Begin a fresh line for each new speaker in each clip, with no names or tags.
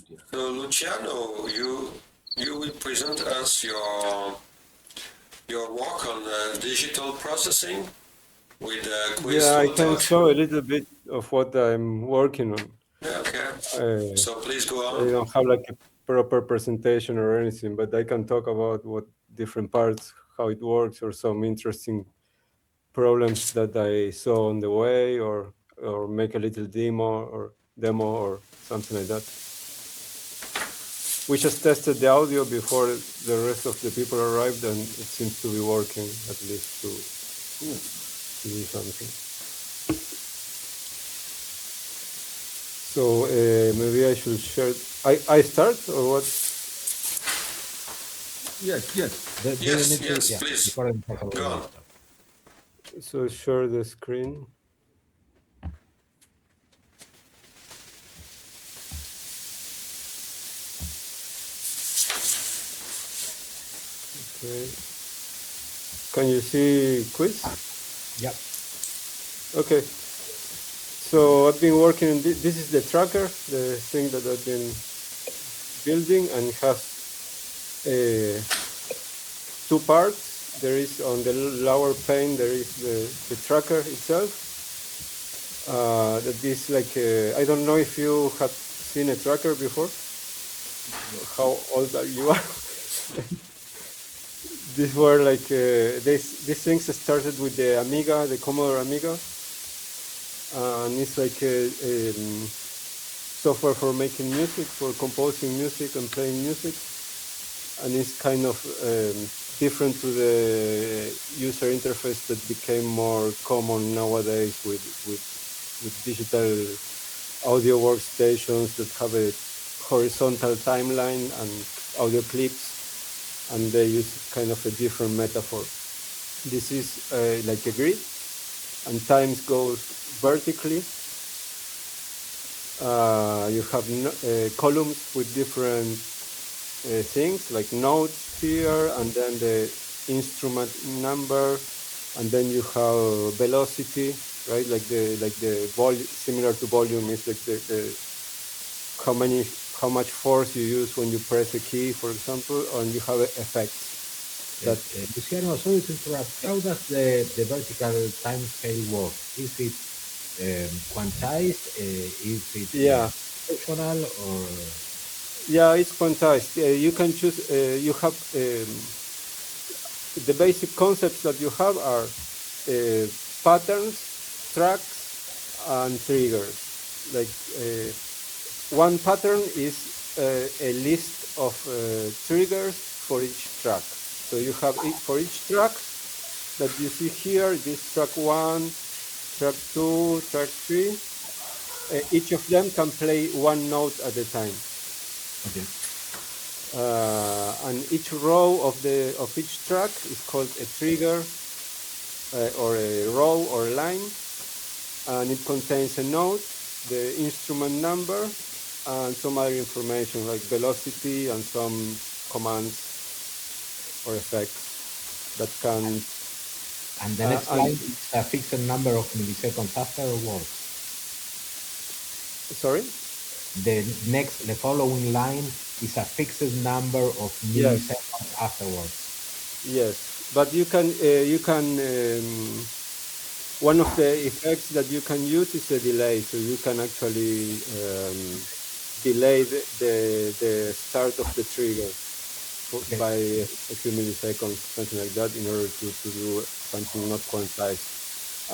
So Luciano, you will present us your work on digital processing with
Yeah, I can
Cuis-Smalltalk.
show a little bit of what I'm working on.
Yeah, okay. So please go
I
on.
don't have like a proper presentation or anything, but I can talk about what different parts, how it works, or some interesting problems that I saw on the way, or make a little demo or something like that. We just tested the audio before the rest of the people arrived, and it seems to be working, at least to do something. So maybe I should share. I start or what?
Yes.
Yes, please. Go on.
So share the screen. Okay. Can you see quiz?
Yep.
Okay. So I've been working on this is the tracker, the thing that I've been building, and it has two parts. There is on the lower pane, there is the tracker itself. That is like, I don't know if you have seen a tracker before. How old are you? These were like, these things started with the Amiga, the Commodore Amiga. And it's like software for making music, for composing music and playing music. And it's kind of different to the user interface that became more common nowadays with digital audio workstations that have a horizontal timeline and audio clips, and they use kind of a different metaphor. This is like a grid, and time goes vertically. You have columns with different things like notes here, and then the instrument number, and then you have velocity, right? Like the volume, similar to volume, is like the how much force you use when you press a key, for example, and you have effects. That
Luciano, sorry to interrupt. How does the vertical time scale work? Is it quantized? Is it proportional or?
Yeah, it's quantized. You can choose. You have the basic concepts that you have are patterns, tracks, and triggers. Like one pattern is a list of triggers for each track. So you have for each track that you see here, this track 1, track 2, track 3, each of them can play one note at a time.
Okay.
And each row of each track is called a trigger or a row or line, and it contains a note, the instrument number, and some other information like velocity and some commands or effects that can.
And the next line is a fixed number of milliseconds afterwards.
Sorry?
The following line is a fixed number of milliseconds afterwards.
Yes, but you can one of the effects that you can use is a delay, so you can actually delay the start of the trigger by a few milliseconds, something like that, in order to do something not quantized.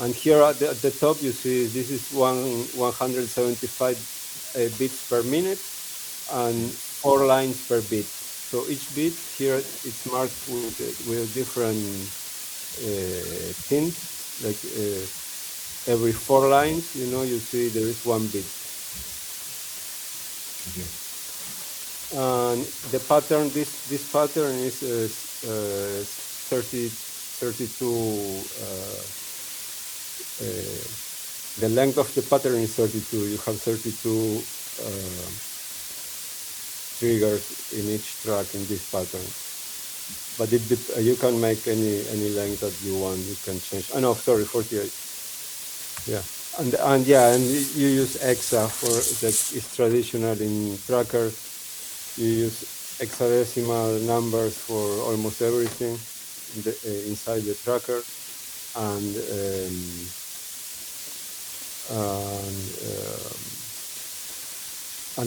And here at the top, you see this is 175 bits per minute and 4 lines per bit. So each bit here it's marked with a different tint, like every 4 lines, you see there is 1 bit.
Okay.
And the pattern, this pattern is 32. The length of the pattern is 32. You have 32 triggers in each track in this pattern. But you can make any length that you want. You can change. Oh no, sorry, 48. Yeah, and you use EXA for that is traditional in trackers. You use hexadecimal numbers for almost everything inside the tracker, and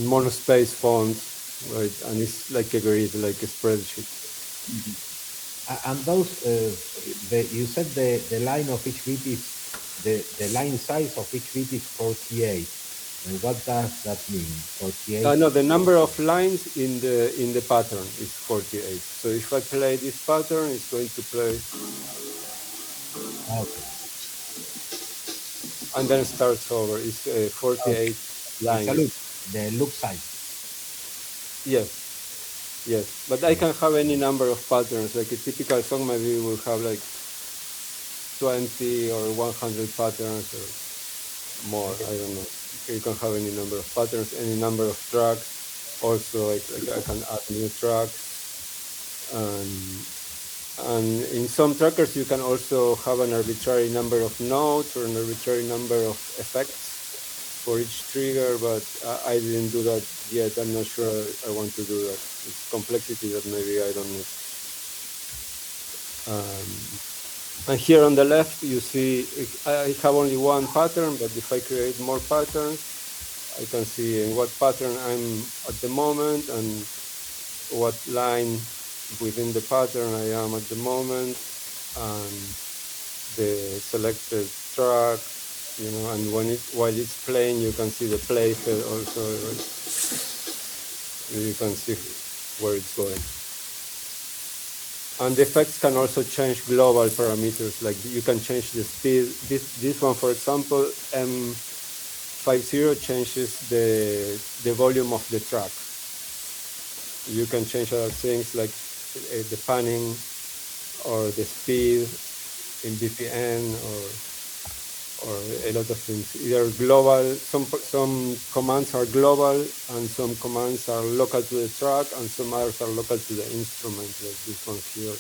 monospace fonts, right? And it's like a grid, like a spreadsheet.
And those, you said the line of each bit is the line size of each bit is 48. And what does that mean? 48.
No, the number of lines in the pattern is 48. So if I play this pattern, it's going to play.
Okay.
And then starts over. It's 48 lines.
It's a loop, the loop size.
Yes. But I can have any number of patterns. Like a typical song maybe will have like 20 or 100 patterns or more. I don't know. You can have any number of patterns, any number of tracks. Also, I can add new tracks. And in some trackers, you can also have an arbitrary number of notes or an arbitrary number of effects for each trigger, but I didn't do that yet. I'm not sure I want to do that. It's complexity that maybe I don't need. And here on the left, you see I have only one pattern, but if I create more patterns, I can see in what pattern I'm at the moment and what line within the pattern I am at the moment, and the selected track, and while it's playing, you can see the playhead also, right? You can see where it's going. And the effects can also change global parameters, like you can change the speed. This one, for example, M50 changes the volume of the track. You can change other things like the panning or the speed in BPM or a lot of things. Either global, some commands are global and some commands are local to the track and some others are local to the instrument, like this one here.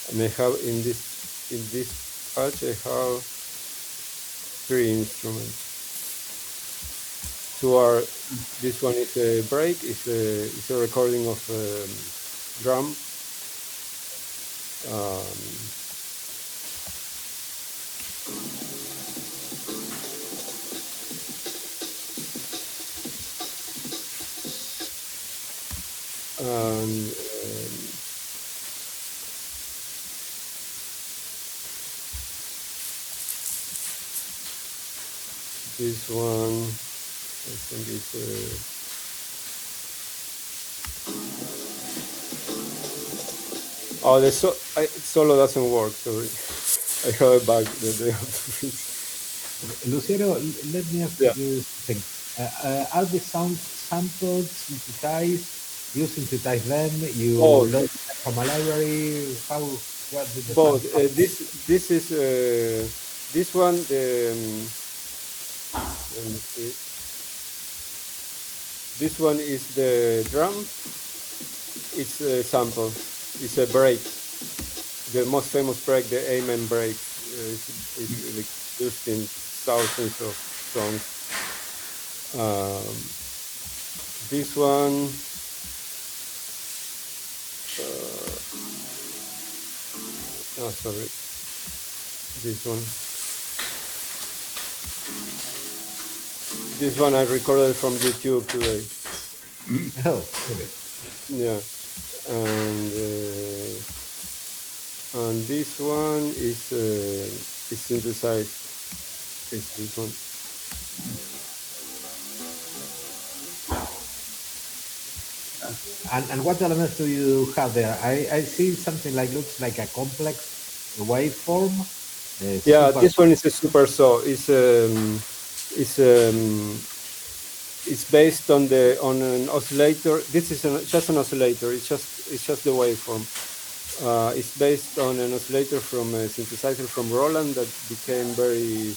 And I have in this patch I have 3 instruments. This one is a break, it's a recording of drum. And this one, I think it's the solo doesn't work, sorry. I have a bug that they have to fix.
Luciano, let me ask you something. Are the sounds sampled, synthesized? You synthesize them? You load from a library? What did the
both? This is this one. Let me see. This one is the drum. It's a sample. It's a break. The most famous break, the Amen break, is like used in thousands of songs. This one. Sorry. This one. This one I recorded from YouTube today.
Oh, okay.
Yeah, and this one is synthesized. It's this one.
And what elements do you have there? I see something looks like a complex waveform.
Yeah, this one is a super saw. It's based on an oscillator. This is just an oscillator. It's just the waveform. It's based on an oscillator from a synthesizer from Roland that became very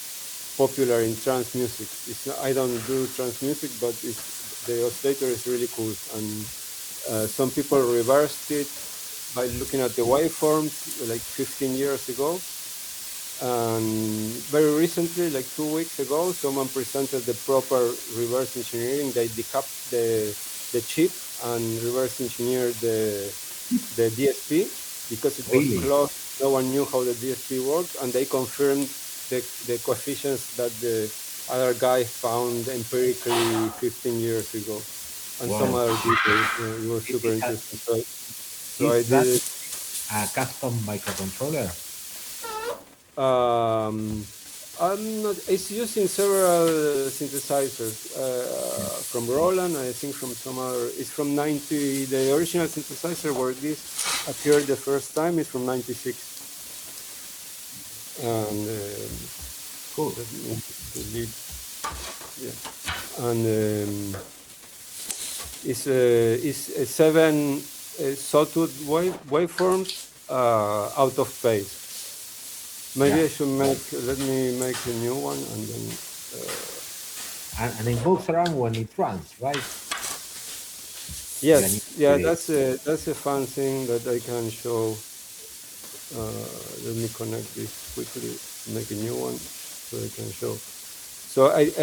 popular in trance music. I don't do trance music, but the oscillator is really cool. And some people reversed it by looking at the waveforms like 15 years ago. And very recently, like 2 weeks ago, someone presented the proper reverse engineering. They decapped the chip and reverse engineered the DSP because it was
Really?
closed. No one knew how the DSP worked, and they confirmed the coefficients that the other guy found empirically 15 years ago, and some
Wow.
other details. It was
Is,
super
is, that,
interesting. So I
is that
did it.
a custom microcontroller?
I'm not. It's using several synthesizers from Roland. I think from some other. It's from 90. The original synthesizer where this appeared the first time is from 96. And
Cool.
let me delete. Yeah, and it's a 7 sawtooth waveforms out of phase. Maybe
Yeah.
I should let me make a new one and then.
And it moves around when it runs, right?
Yes, yeah, that's a fun thing that I can show. Let me connect this quickly, make a new one so I can show. So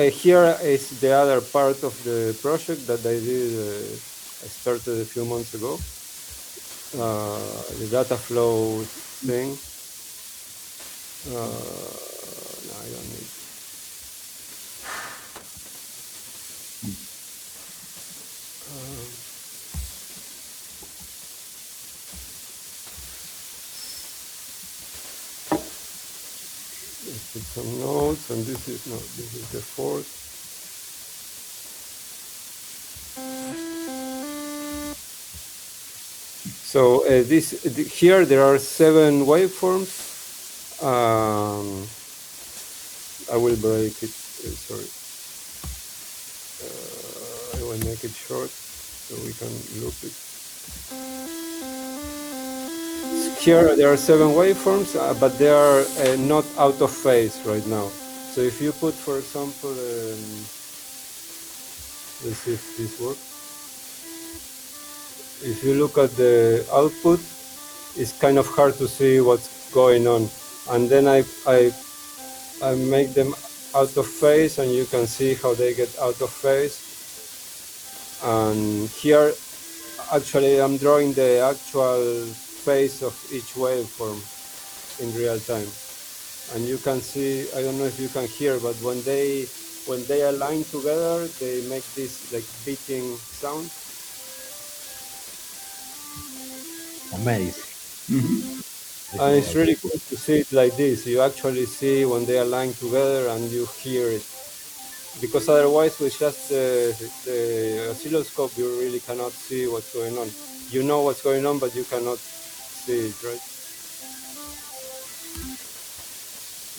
here is the other part of the project that I did. I started a few months ago. The data flow thing. No, I don't need. Let's put some notes, and this is the fourth. So here there are 7 waveforms. I will break it. Sorry, I will make it short so we can loop it. Here there are 7 waveforms, but they are not out of phase right now. So if you put, for example, let's see if this works. If you look at the output, it's kind of hard to see what's going on. And then I make them out of phase, and you can see how they get out of phase. And here, actually, I'm drawing the actual phase of each waveform in real time. And you can see, I don't know if you can hear, but when they align together, they make this like beating sound.
Amazing.
And it's really cool to see it like this. You actually see when they align together and you hear it. Because otherwise, with just the oscilloscope, you really cannot see what's going on. You know what's going on, but you cannot see it, right?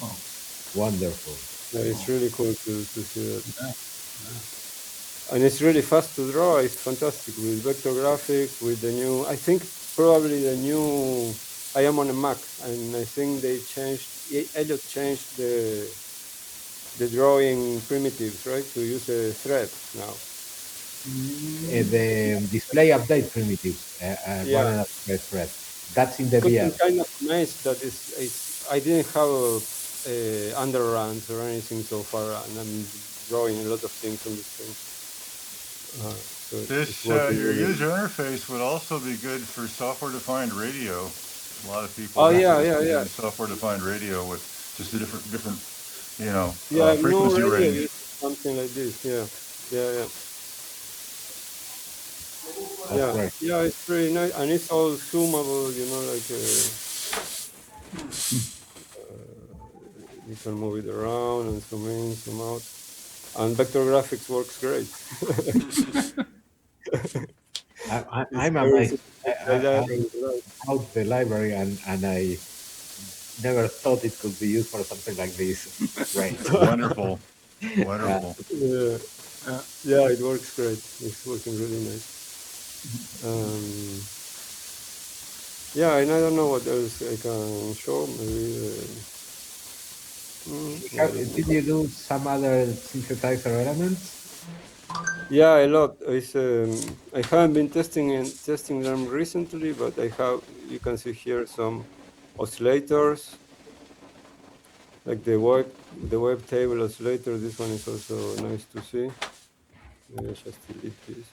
Oh, wonderful.
Yeah, it's really cool to see that. And it's really fast to draw. It's fantastic with vector graphics, with the new, I think probably the new, I am on a Mac, and I think they changed, Elliot changed the drawing primitives, right? To use a thread now.
The display update primitive rather than the thread. That's in the
Because
VR.
I'm kind of amazed that I didn't have underruns or anything so far, and I'm drawing a lot of things on this thing. So
your user interface would also be good for software-defined radio. A lot of people
yeah.
software-defined radio with just a different
Yeah,
frequency
no radio
range.
uses something like this. Yeah.
Right.
Yeah, it's pretty nice, and it's all zoomable. Like you can move it around and zoom in, zoom out, and vector graphics works great.
I'm amazed. I out the library and I never thought it could be used for something like this. Great.
Wonderful.
Yeah, it works great. It's working really nice. Yeah, and I don't know what else I can show. Maybe.
Did you do some other synthesizer elements?
Yeah, a lot. I haven't been testing them recently, but I have. You can see here some oscillators, like the web table oscillator. This one is also nice to see. Maybe I just delete this.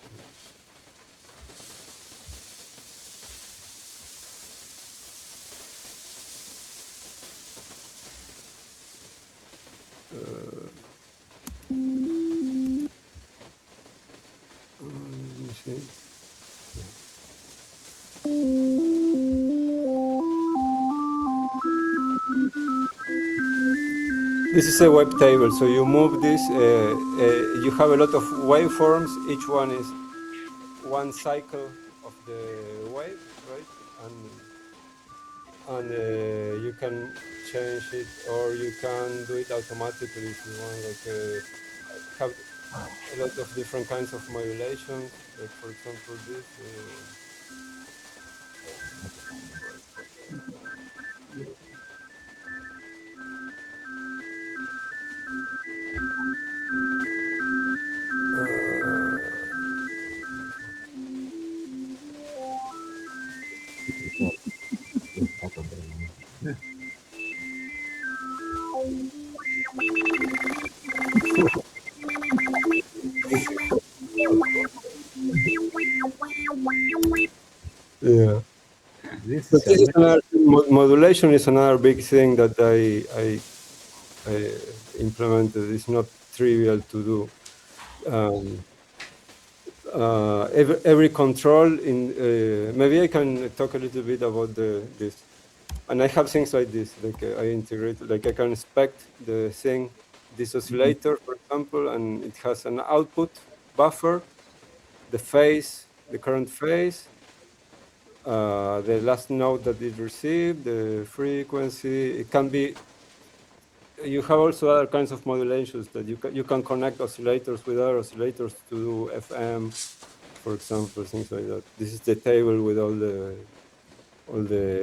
see. This is a web table, so you move this, you have a lot of waveforms, each one is one cycle of the wave, right? And you can change it, or you can do it automatically if you want, like have a lot of different kinds of modulations, like for example this. Yeah.
This
But
is
this is
amazing.
another modulation is another big thing that I implemented. It's not trivial to do. Every control in maybe I can talk a little bit about this. And I have things like this, like I integrate, like I can inspect the thing, this oscillator, for example, and it has an output buffer, the phase, the current phase, the last note that it received, the frequency. It can be. You have also other kinds of modulations that you can connect oscillators with other oscillators to do FM, for example, things like that. This is the table with all the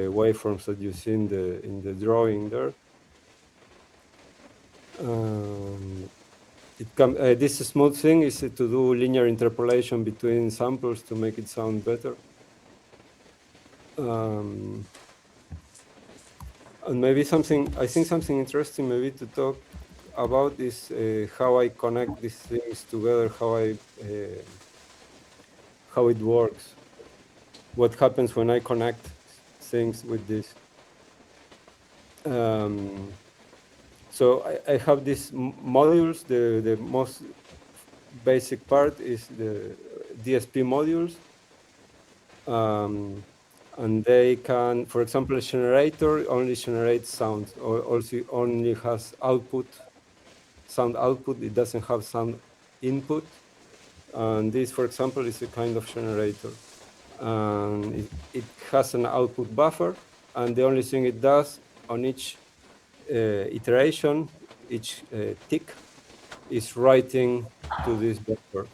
waveforms that you see in the drawing there. This smooth thing is to do linear interpolation between samples to make it sound better. And maybe I think something interesting maybe to talk about is how I connect these things together, how it works, what happens when I connect things with this. So I have these modules. The most basic part is the DSP modules. And they can, for example, a generator only generates sounds, or also only has sound output. It doesn't have sound input. And this, for example, is a kind of generator. And it has an output buffer. And the only thing it does on each iteration, each tick, is writing to this buffer.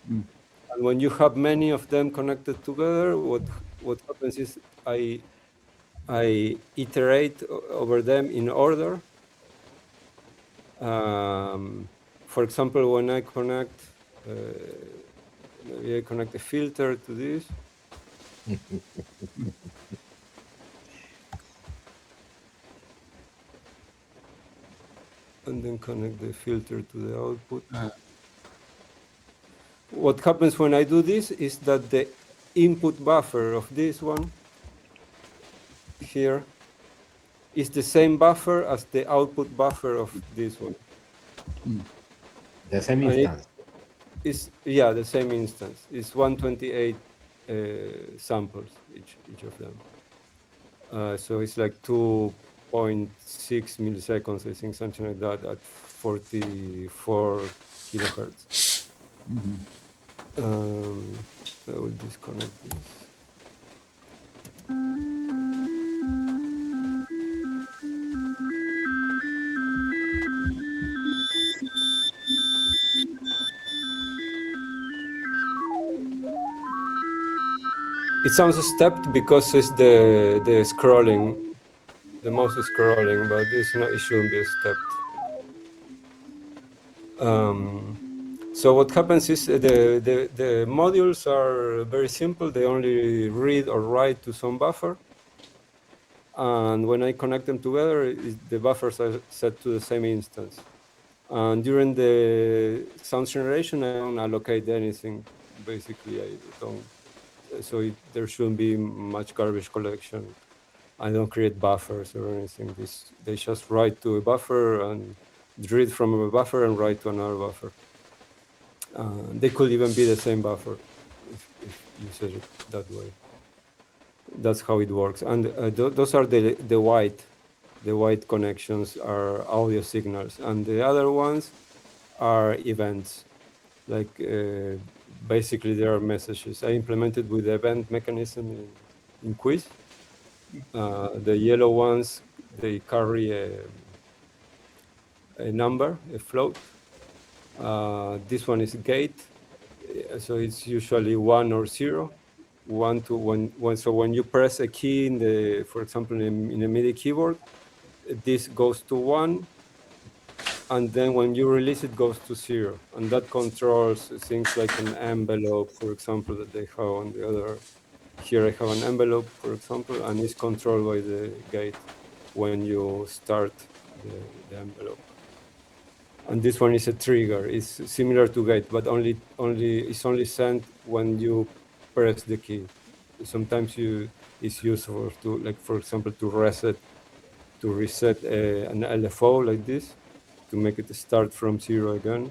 And when you have many of them connected together, what happens is I iterate over them in order. For example, when I connect, maybe I connect a filter to this. And then connect the filter to the output. What happens when I do this is that the input buffer of this one here is the same buffer as the output buffer of this one.
The same instance.
The same instance. It's 128 samples each of them. So it's like 2.6 milliseconds, I think, something like that, at 44 kilohertz. I will disconnect this. It sounds stepped because it's the scrolling, the mouse is scrolling, but it shouldn't be stepped. So what happens is the modules are very simple. They only read or write to some buffer. And when I connect them together, the buffers are set to the same instance. And during the sound generation, I don't allocate anything. Basically, I don't. So there shouldn't be much garbage collection. I don't create buffers or anything. They just write to a buffer and read from a buffer and write to another buffer. They could even be the same buffer. use it that way. That's how it works. And those are the white connections are audio signals, and the other ones are events. Like basically, there are messages. I implemented with the event mechanism in Quiz. The yellow ones, they carry a number, a float. This one is gate, so it's usually 1 or 0. 1 to 1. So when you press a key in the, for example, in a MIDI keyboard, this goes to 1, and then when you release it goes to 0, and that controls things like an envelope, for example, that they have on the other. Here I have an envelope, for example, and it's controlled by the gate when you start the envelope. And this one is a trigger. It's similar to gate, but it's only sent when you press the key. Sometimes it's useful to, like, for example, to reset an LFO like this, to make it start from 0 again.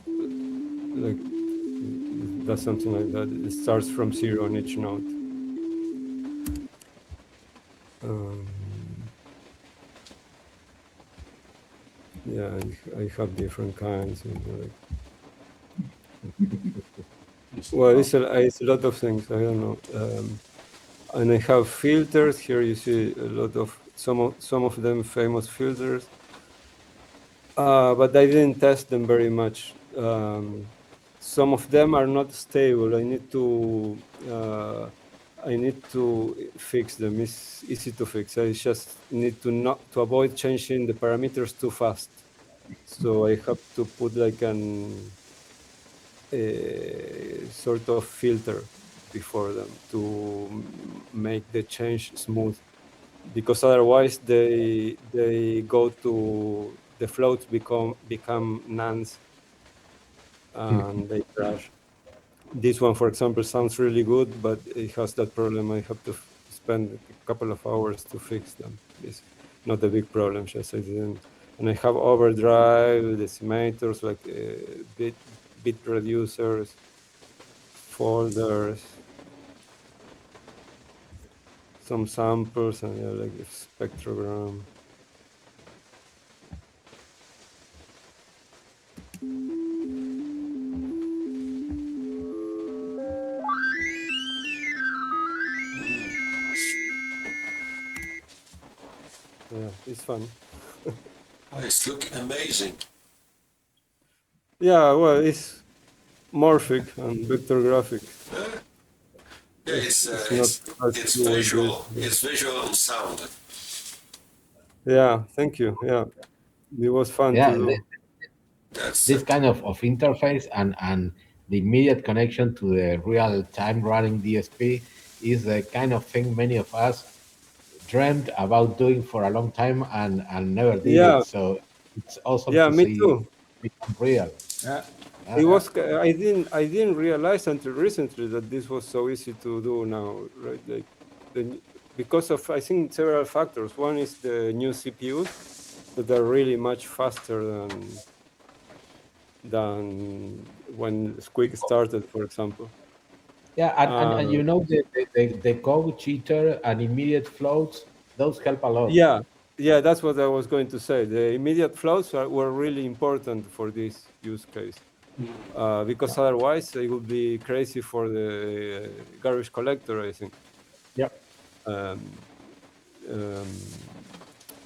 Like that's something like that. It starts from 0 on each note. Yeah, I have different kinds. Like, well, it's a lot of things. I don't know. And I have filters. Here you see a lot of some of them famous filters. But I didn't test them very much. Some of them are not stable. I need to fix them. It's easy to fix. I just need to avoid changing the parameters too fast. So I have to put like a sort of filter before them to make the change smooth, because otherwise they go to the floats become nans and they crash. This one, for example, sounds really good, but it has that problem. I have to spend a couple of hours to fix them. It's not a big problem, just I didn't. And I have overdrive, decimators, like bit reducers, folders, some samples, and like a spectrogram. Yeah, it's fun.
It's looking amazing.
Yeah, well, it's morphic and vector graphic.
Yeah, it's visual. It's visual and sound.
Yeah, thank you. Yeah, it was fun to do.
This kind of interface and the immediate connection to the real-time running DSP is the kind of thing many of us dreamed about doing for a long time and never did it. So it's awesome to
me
see
too.
it become real.
It was. I didn't realize until recently that this was so easy to do now, right? Like, because of, I think, several factors. One is the new CPUs that are really much faster than when Squeak started, for example.
Yeah, and you know the code cheater and immediate floats, those help a lot.
Yeah, that's what I was going to say. The immediate floats were really important for this use case, because otherwise it would be crazy for the garbage collector, I think.
Yep.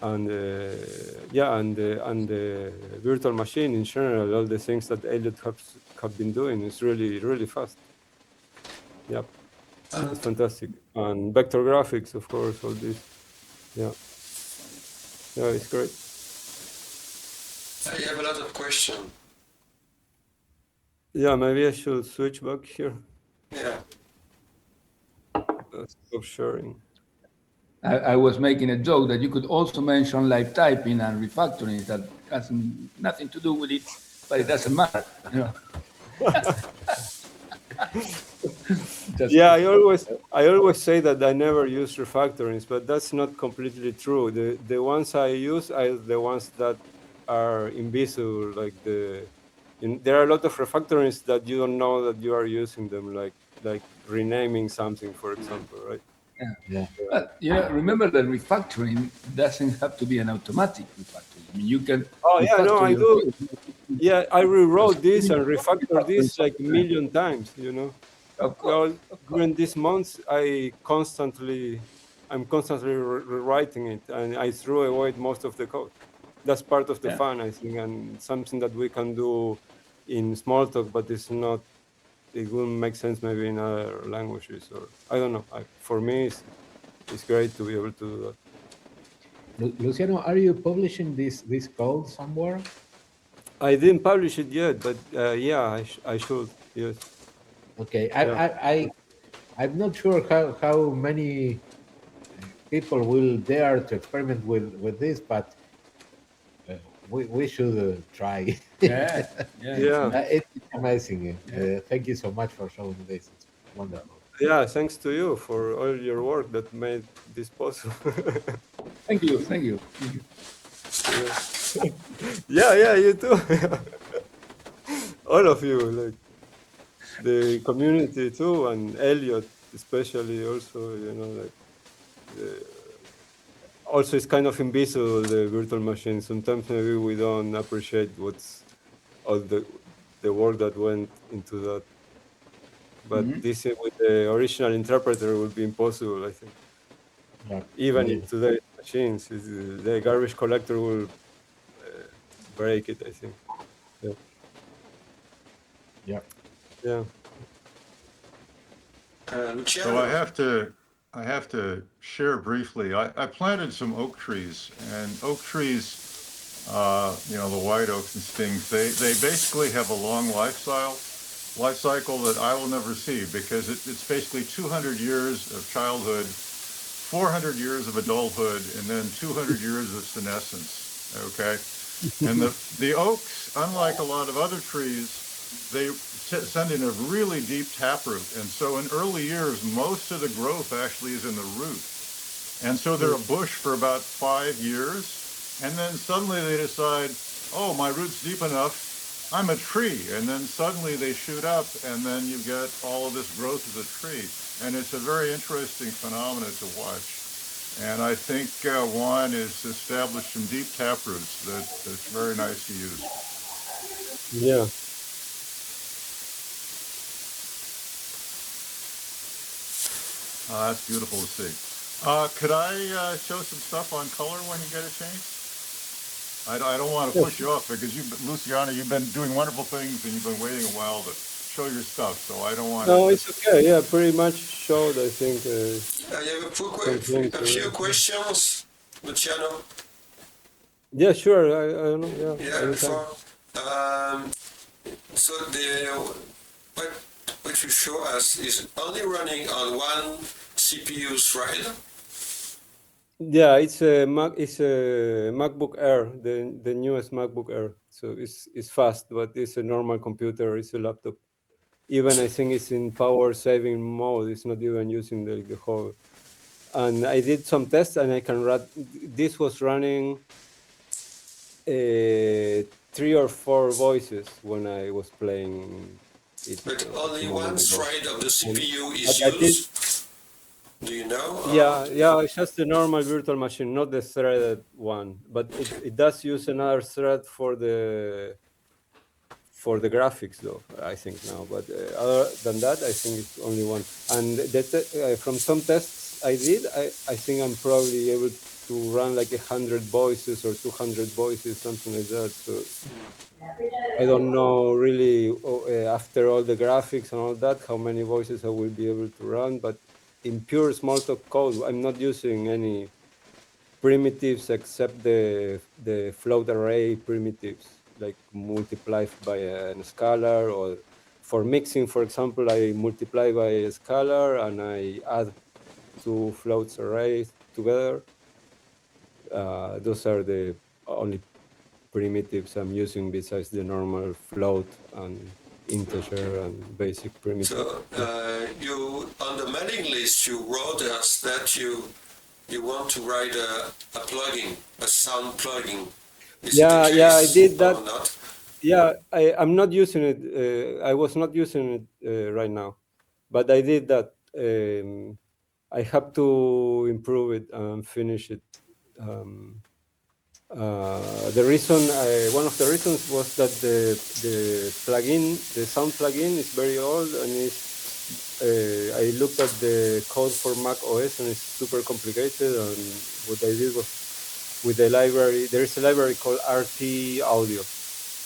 And the virtual machine in general, all the things that Elliot have been doing is really, really fast. Yep, it's fantastic. And vector graphics, of course, all this. Yeah, it's great.
I have a lot of questions.
Yeah, maybe I should switch back here.
Yeah.
Stop sharing.
I was making a joke that you could also mention live typing and refactoring that has nothing to do with it, but it doesn't matter. You know?
Yeah, I always say that I never use refactorings, but that's not completely true. The ones I use are the ones that are invisible, like the there are a lot of refactorings that you don't know that you are using them, like renaming something, for example, right?
Yeah.
But remember that refactoring doesn't have to be an automatic refactoring. I mean, you can
Oh yeah, no,
refactor
I
your
do.
code.
Yeah, I rewrote this and refactored
Refactoring
this like a
software.
million times.
Of course,
Well,
of course.
during these months, I'm constantly rewriting it, and I threw away most of the code. That's part of the
Yeah.
fun, I think, and something that we can do in Smalltalk, but it's not. It wouldn't make sense maybe in other languages, or I don't know. For me, it's great to be able to do that.
Luciano, are you publishing this code somewhere?
I didn't publish it yet, but yeah, I should. Yes.
Okay,
Yeah.
I'm not sure how many people will dare to experiment with this, but we should try.
Yeah. Yeah. It's
Yeah.
nice.
It's amazing.
Yeah.
Thank you so much for showing this. It's wonderful.
Yeah. Thanks to you for all your work that made this possible.
Thank you. Thank you. Thank you.
Yeah, you too. All of you, like the community too, and Elliot especially. Also, like also it's kind of invisible, the virtual machine. Sometimes maybe we don't appreciate what's all the work that went into that. But this with the original interpreter would be impossible, I think.
Yeah.
Even in today's machines, the garbage collector will break it, I think. Yeah.
Yeah.
Yeah.
Luciano,
So I have to share briefly. I planted some oak trees, and oak trees, the white oaks and things, they basically have a long life cycle that I will never see, because it's basically 200 years of childhood, 400 years of adulthood, and then 200 years of senescence. Okay, and the oaks, unlike a lot of other trees, they send in a really deep taproot, and so in early years, most of the growth actually is in the root, and so they're a bush for about 5 years, and then suddenly they decide, oh, my root's deep enough, I'm a tree, and then suddenly they shoot up, and then you get all of this growth as a tree, and it's a very interesting phenomenon to watch. And I think Juan has established some deep taproots that's very nice to use.
Yeah.
That's beautiful to see. Could I show some stuff on color when you get a chance? I don't want to push you off, because Luciano, you've been doing wonderful things, and you've been waiting a while to show your stuff, so I don't want to.
No, it's okay. Yeah, pretty much showed, I think.
I have a few questions, Luciano.
Yeah, sure. I don't know. Yeah.
Yeah,
Anytime.
So what you show us is only running on one CPU thread.
Yeah, it's a MacBook Air, the newest MacBook Air. So it's fast, but it's a normal computer. It's a laptop. Even I think it's in power saving mode. It's not even using the whole. And I did some tests, and I can run. This was running 3 or 4 voices when I was playing it.
But only one thread of the CPU is
I did-
used. Do you know?
Yeah, it's just a normal virtual machine, not the threaded one. But it does use another thread for the graphics, though, I think now. But other than that, I think it's only one. And from some tests I did, I think I'm probably able to run like 100 voices or 200 voices, something like that. So I don't know really after all the graphics and all that, how many voices I will be able to run. But in pure Smalltalk code, I'm not using any primitives except the float array primitives, like multiplied by a scalar, or for mixing, for example, I multiply by a scalar and I add 2 floats arrays together. Those are the only primitives I'm using besides the normal float and integer and basic primitives.
So you on the mailing list you wrote us that you want to write a plugin, a sound plugin. Is it the
I
case
did that.
or not?
Yeah, I'm not using it. I was not using it right now, but I did that. I have to improve it and finish it. The reason, one of the reasons was that the plugin, the sound plugin, is very old, and I looked at the code for Mac OS, and it's super complicated. And what I did was with the library. There is a library called RT Audio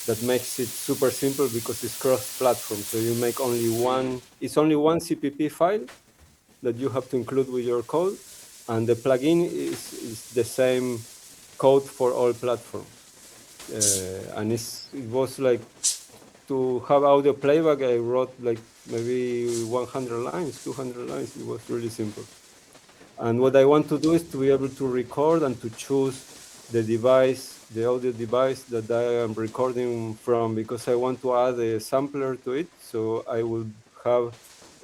that makes it super simple because it's cross-platform. So you make only one. It's only one CPP file that you have to include with your code, and the plugin is the same code for all platforms. And it was like to have audio playback. I wrote like maybe 100 lines, 200 lines. It was really simple. And what I want to do is to be able to record and to choose the device, the audio device that I am recording from, because I want to add a sampler to it. So I will have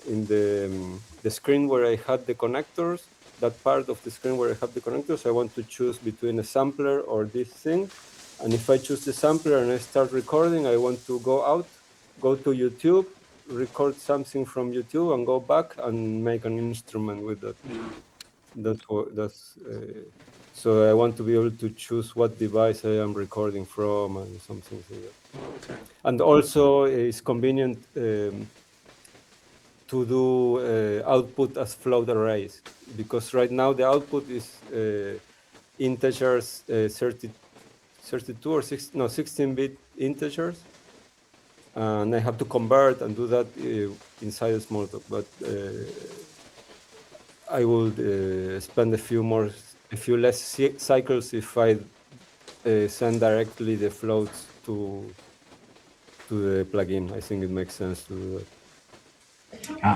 in the screen where I had the connectors, that part of the screen where I have the connectors, I want to choose between a sampler or this thing. And if I choose the sampler and I start recording, I want to go out, go to YouTube, record something from YouTube, and go back and make an instrument with that. So I want to be able to choose what device I am recording from and something like that.
Okay.
And also it's convenient to do output as float arrays, because right now the output is integers, 32 or 16-bit integers, and I have to convert and do that inside a Smalltalk. But I would spend a few less cycles if I send directly the floats to the plugin. I think it makes sense to do that.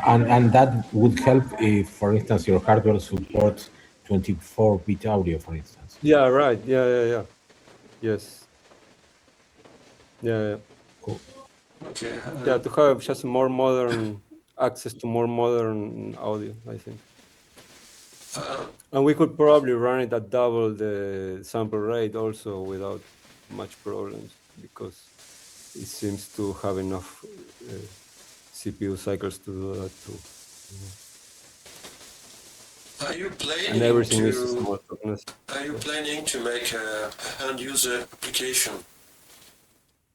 And that would help if, for instance, your hardware supports 24-bit audio, for instance.
Yeah, right. Yeah. Yes. Yeah.
Cool.
Okay.
Yeah, to have just more modern access to more modern audio, I think. And we could probably run it at double the sample rate also without much problems, because it seems to have enough CPU cycles to do that too.
Are you planning
And everything is
to
small.
Are you planning to make a hand user application?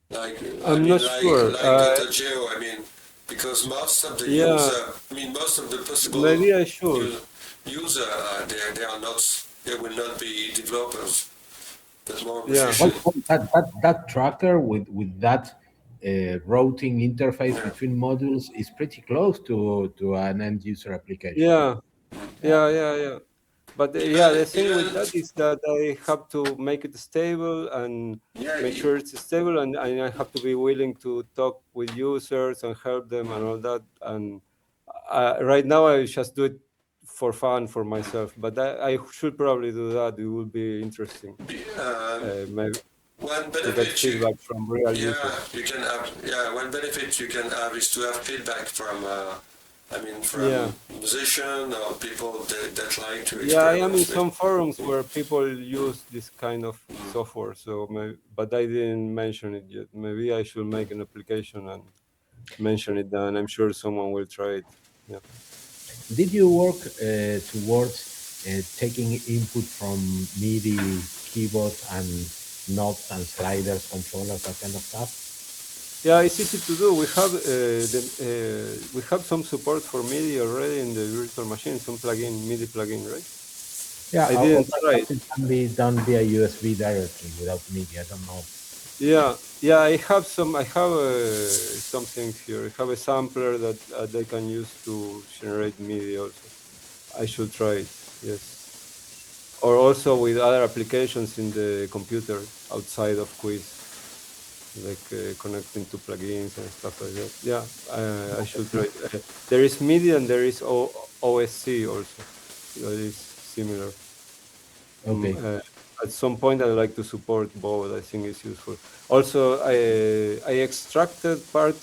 Like
I'm not sure.
Data Geo, I mean, because most of the
Yeah,
user, I mean, most of the possible
maybe I should.
user, they are not, they will not be developers, but more
Yeah.
musicians.
That tracker with that routing interface
Yeah.
between modules is pretty close to an end user application.
Yeah. But
Even,
the thing with
even,
that is that I have to make it stable and
yeah,
make sure it's stable, and I have to be willing to talk with users and help them and all that. And right now I just do it for fun for myself, but I should probably do that. It would be interesting. Maybe
one
to get
benefit you,
feedback from real users.
you can have, one benefit you can have is to have feedback from, from
Yeah.
musicians or people that like to
Yeah, I am in
experiment
some
with.
forums where people use this kind of software. So, but I didn't mention it yet. Maybe I should make an application and mention it, and I'm sure someone will try it. Yeah.
Did you work towards taking input from MIDI keyboard and knobs and sliders, controllers, that kind of stuff?
Yeah, it's easy to do. We have some support for MIDI already in the virtual machine, some MIDI plugin, right?
Yeah,
I didn't
but
try it.
it can be done via USB directly without MIDI. I don't know.
Yeah. I have something here. I have a sampler that they can use to generate MIDI also. I should try it. Yes. Or also with other applications in the computer outside of Quiz, like connecting to plugins and stuff like that. Yeah, I should try it. There is MIDI and there is OSC also. That is similar.
Okay.
At some point, I'd like to support both. I think it's useful. Also, I extracted part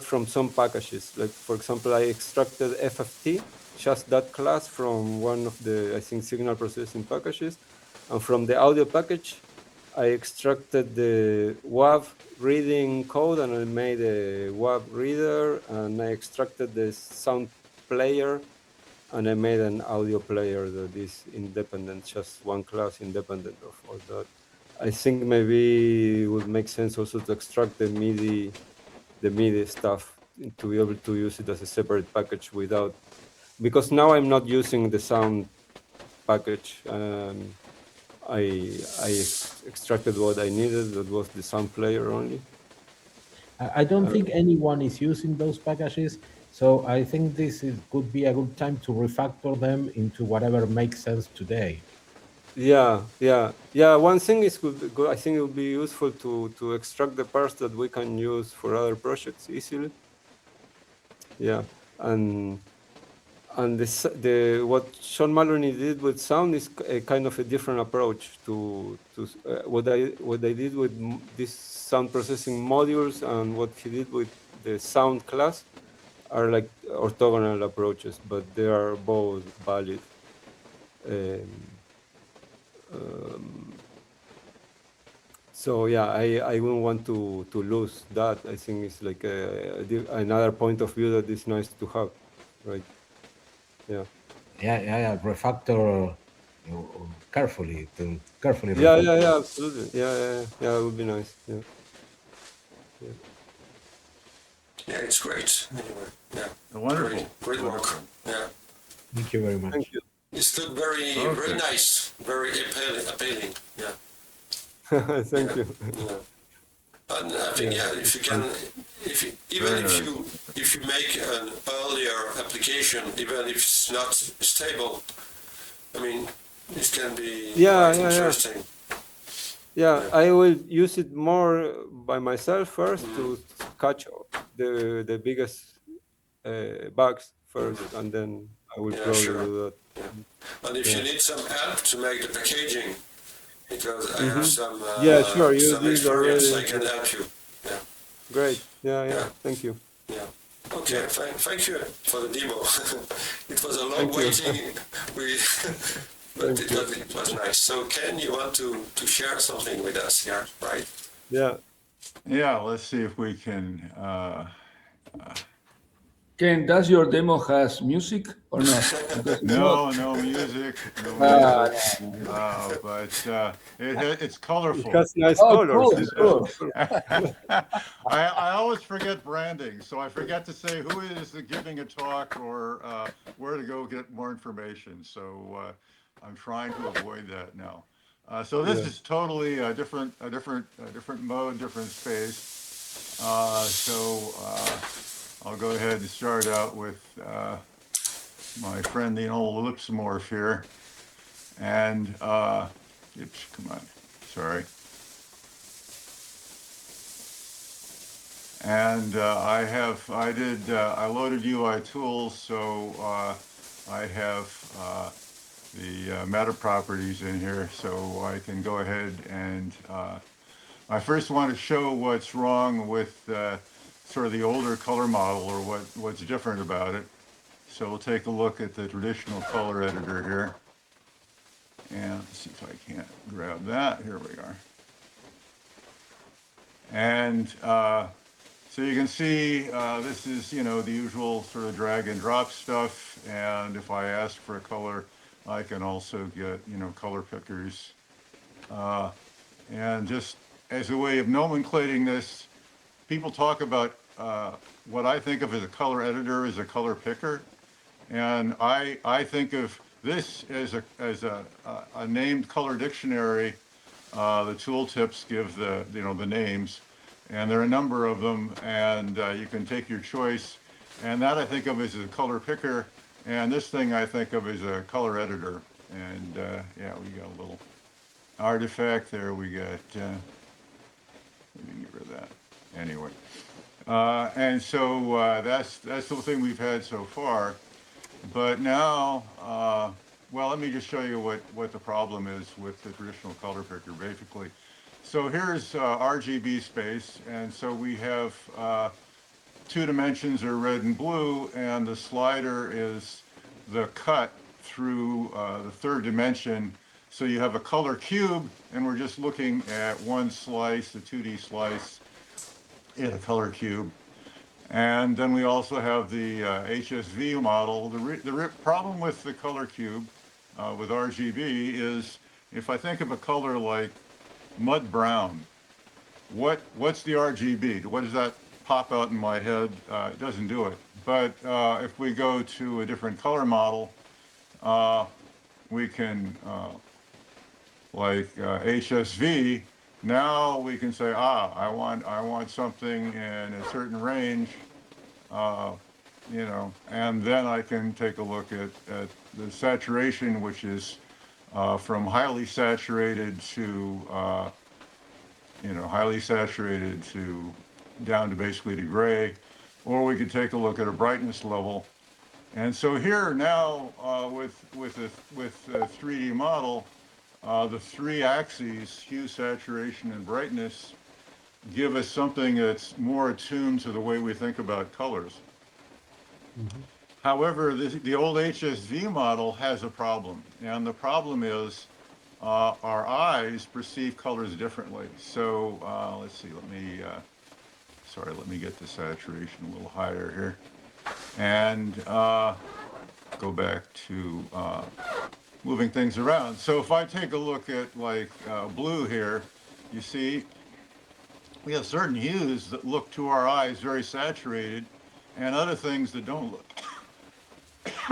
from some packages. Like, for example, I extracted FFT, just that class, from one of the, I think, signal processing packages. And from the audio package, I extracted the WAV reading code and I made a WAV reader, and I extracted the sound player and I made an audio player that is independent, just one class independent of all that. I think maybe it would make sense also to extract the MIDI stuff to be able to use it as a separate package without, because now I'm not using the sound package. I extracted what I needed, that was the sound player only.
I don't think anyone is using those packages, so I think could be a good time to refactor them into whatever makes sense today.
Yeah. One thing is good. I think it would be useful to extract the parts that we can use for other projects easily. Yeah, and the what Sean Maloney did with sound is a kind of a different approach to what I did with these sound processing modules, and what he did with the sound class are like orthogonal approaches, but they are both valid. So yeah, I wouldn't want to lose that. I think it's like another point of view that is nice to have, right? Yeah.
Yeah. Refactor carefully
Yeah,
refactor.
absolutely. Yeah, it would be nice. Yeah.
Yeah, it's great. Anyway, yeah.
Wonderful.
Great work.
Wonderful.
Yeah.
Thank you very
Thank
much.
you.
It's look very
Okay.
nice, very appealing. Yeah.
Thank you.
Yeah. And I think if you can,
Very nice.
if you make an earlier application, even if it's not stable, I mean, it can be quite interesting.
Yeah, I will use it more by myself first to catch the biggest bugs first, and then I will
Yeah,
probably
sure.
do that.
Yeah. And if you need some help to make the packaging, because I have some
Yeah, sure. You
some
did
experience,
already.
I can help you. Yeah.
Great. Yeah.
Yeah.
Thank you.
Yeah. Okay. Thank you for the demo. It was a long
Thank you.
waiting. But it was nice. So Ken, you want to share something with us here, right?
Yeah.
Yeah, let's see if we can.
Ken, does your demo has music or not? Because if not,
No music,
ah,
but it's colorful.
It has nice
oh,
colors.
cool.
I always forget branding, so I forget to say who is giving a talk or where to go get more information. So I'm trying to avoid that now. So this is totally a different mode, different space. I'll go ahead and start out with my friend the old ellipsomorph here, and oops, come on, sorry. And I loaded UI tools, so I have the meta properties in here, so I can go ahead and I first want to show what's wrong with sort of the older color model, or what's different about it. So we'll take a look at the traditional color editor here. And let's see if I can't grab that. Here we are. And so you can see this is, the usual sort of drag and drop stuff. And if I ask for a color, I can also get, color pickers. And just as a way of nomenclating this, people talk about what I think of as a color editor as a color picker. And I think of this as a named color dictionary. The tooltips give the names, and there are a number of them, and you can take your choice. And that I think of as a color picker, and this thing I think of as a color editor. And yeah, we got a little artifact there. We got. Let me get rid of that. Anyway, and so that's the thing we've had so far. But now, well, let me just show you what the problem is with the traditional color picker, basically. So here's RGB space, and so we have 2 dimensions are red and blue, and the slider is the cut through the 3rd dimension. So you have a color cube, and we're just looking at one slice, a 2D slice in a color cube. And then we also have the HSV model. The problem with the color cube with RGB is, if I think of a color like mud brown, what's the RGB? What does that pop out in my head? It doesn't do it. But if we go to a different color model, we can, like HSV, now we can say, I want something in a certain range, and then I can take a look at the saturation, which is from highly saturated to, highly saturated to down to basically to gray, or we could take a look at a brightness level. And so here now with a 3D model, the three axes, hue, saturation, and brightness, give us something that's more attuned to the way we think about colors.
Mhm.
However, the old HSV model has a problem, and the problem is our eyes perceive colors differently. So let's see, let me get the saturation a little higher here, and go back to moving things around. So if I take a look at like blue here, you see we have certain hues that look to our eyes very saturated, and other things that don't look,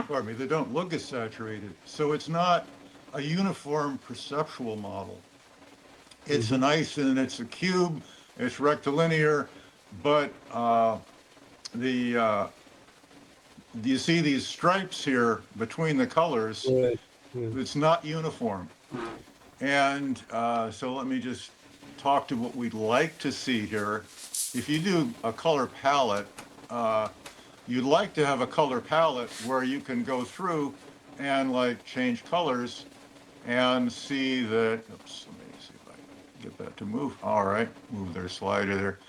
pardon me, that don't look as saturated. So it's not a uniform perceptual model. It's
Mhm.
it's a cube, it's rectilinear, but you see these stripes here between the colors,
Right. Yeah.
it's not uniform. And so let me just talk to what we'd like to see here. If you do a color palette, you'd like to have a color palette where you can go through and like change colors and see that, oops, let me see if I can get that to move. All right, move their slider there.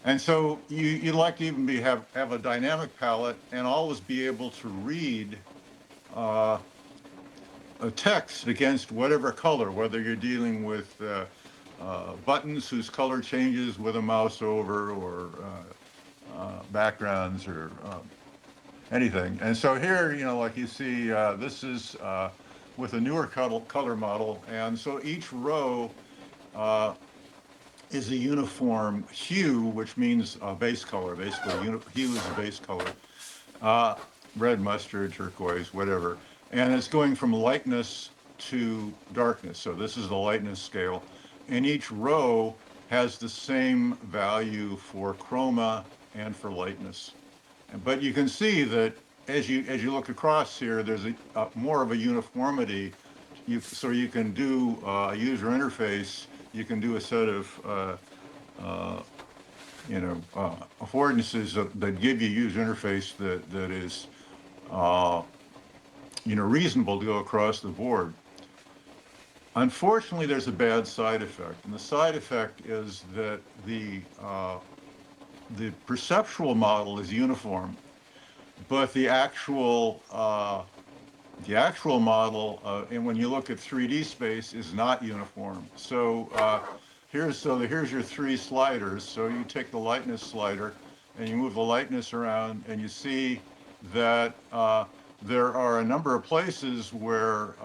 And so you'd like to even have a dynamic palette and always be able to read a text against whatever color, whether you're dealing with buttons whose color changes with a mouse over, or backgrounds, or anything. And so here, like you see, this is with a newer color model. And so each row is a uniform hue, which means a base color. Basically, hue is a base color. Red, mustard, turquoise, whatever. And it's going from lightness to darkness. So this is the lightness scale. And each row has the same value for chroma and for lightness. But you can see that as you look across here, there's more of a uniformity. So you can do a user interface. You can do a set of affordances that give you user interface that is reasonable to go across the board. Unfortunately, there's a bad side effect, and the side effect is that the perceptual model is uniform, but the actual model, and when you look at 3D space, is not uniform. So here's your three sliders. So you take the lightness slider and you move the lightness around, and you see that there are a number of places where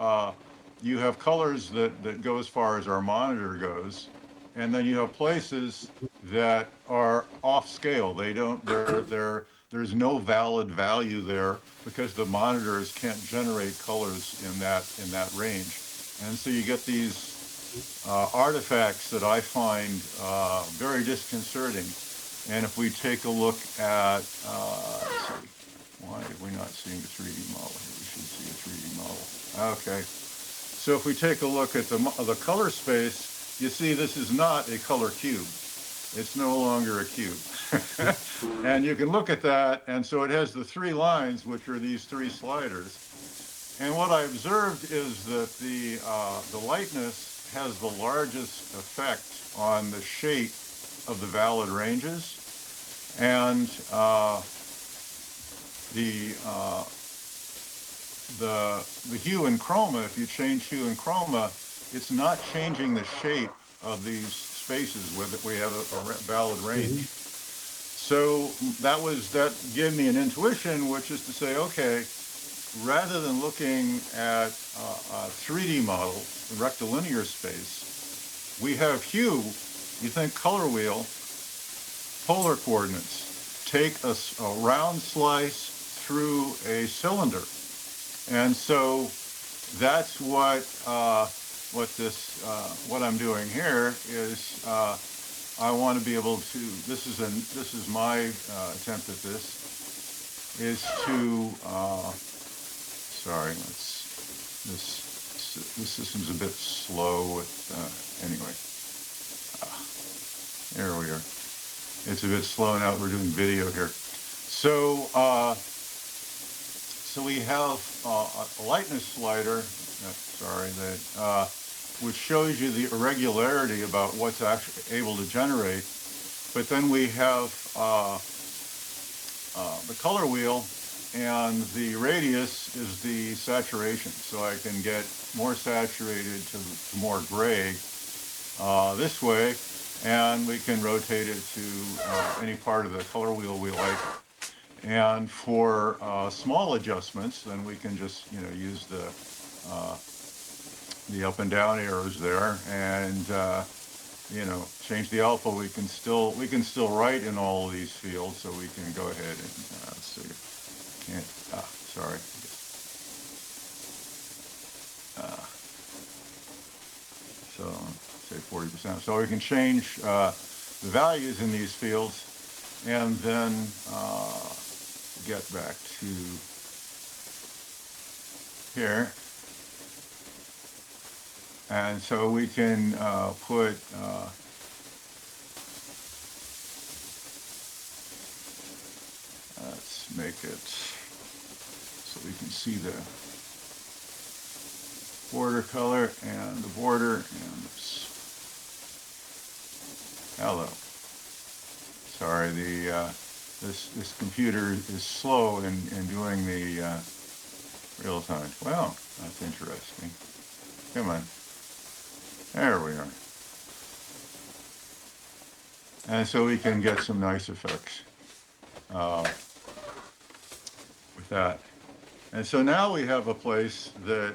you have colors that go as far as our monitor goes, and then you have places that are off scale. There's no valid value there because the monitors can't generate colors in that range. And so you get these artifacts that I find very disconcerting. And if we take a look at, let's see, why are we not seeing a 3D model here? We should see a 3D model. Okay. So if we take a look at the color space, you see this is not a color cube. It's no longer a cube. And you can look at that, and so it has the three lines, which are these three sliders. And what I observed is that the lightness has the largest effect on the shape of the valid ranges, and the hue and chroma. If you change hue and chroma, it's not changing the shape of these spaces where we have a valid range. So that gave me an intuition, which is to say, okay, rather than looking at a 3D model, a rectilinear space, we have hue. You think color wheel, polar coordinates. Take a round slice through a cylinder. And so that's what I'm doing here is I want to be able to. This is my attempt at this is to. Sorry, this system's a bit slow. Anyway, there we are. It's a bit slow now. We're doing video here. So we have a lightness slider. Which shows you the irregularity about what's actually able to generate. But then we have the color wheel, and the radius is the saturation. So I can get more saturated to more gray this way, and we can rotate it to any part of the color wheel we like. And for small adjustments, then we can just use the up and down arrows there, and change the alpha. We can still write in all of these fields, so we can go ahead and let's see. Sorry. So say 40%. So we can change the values in these fields, and then get back to here. And so we can put let's make it so we can see the border color and the border. And hello. Sorry, this computer is slow in doing the real time. Wow, that's interesting. Come on. There we are. And so we can get some nice effects with that. And so now we have a place that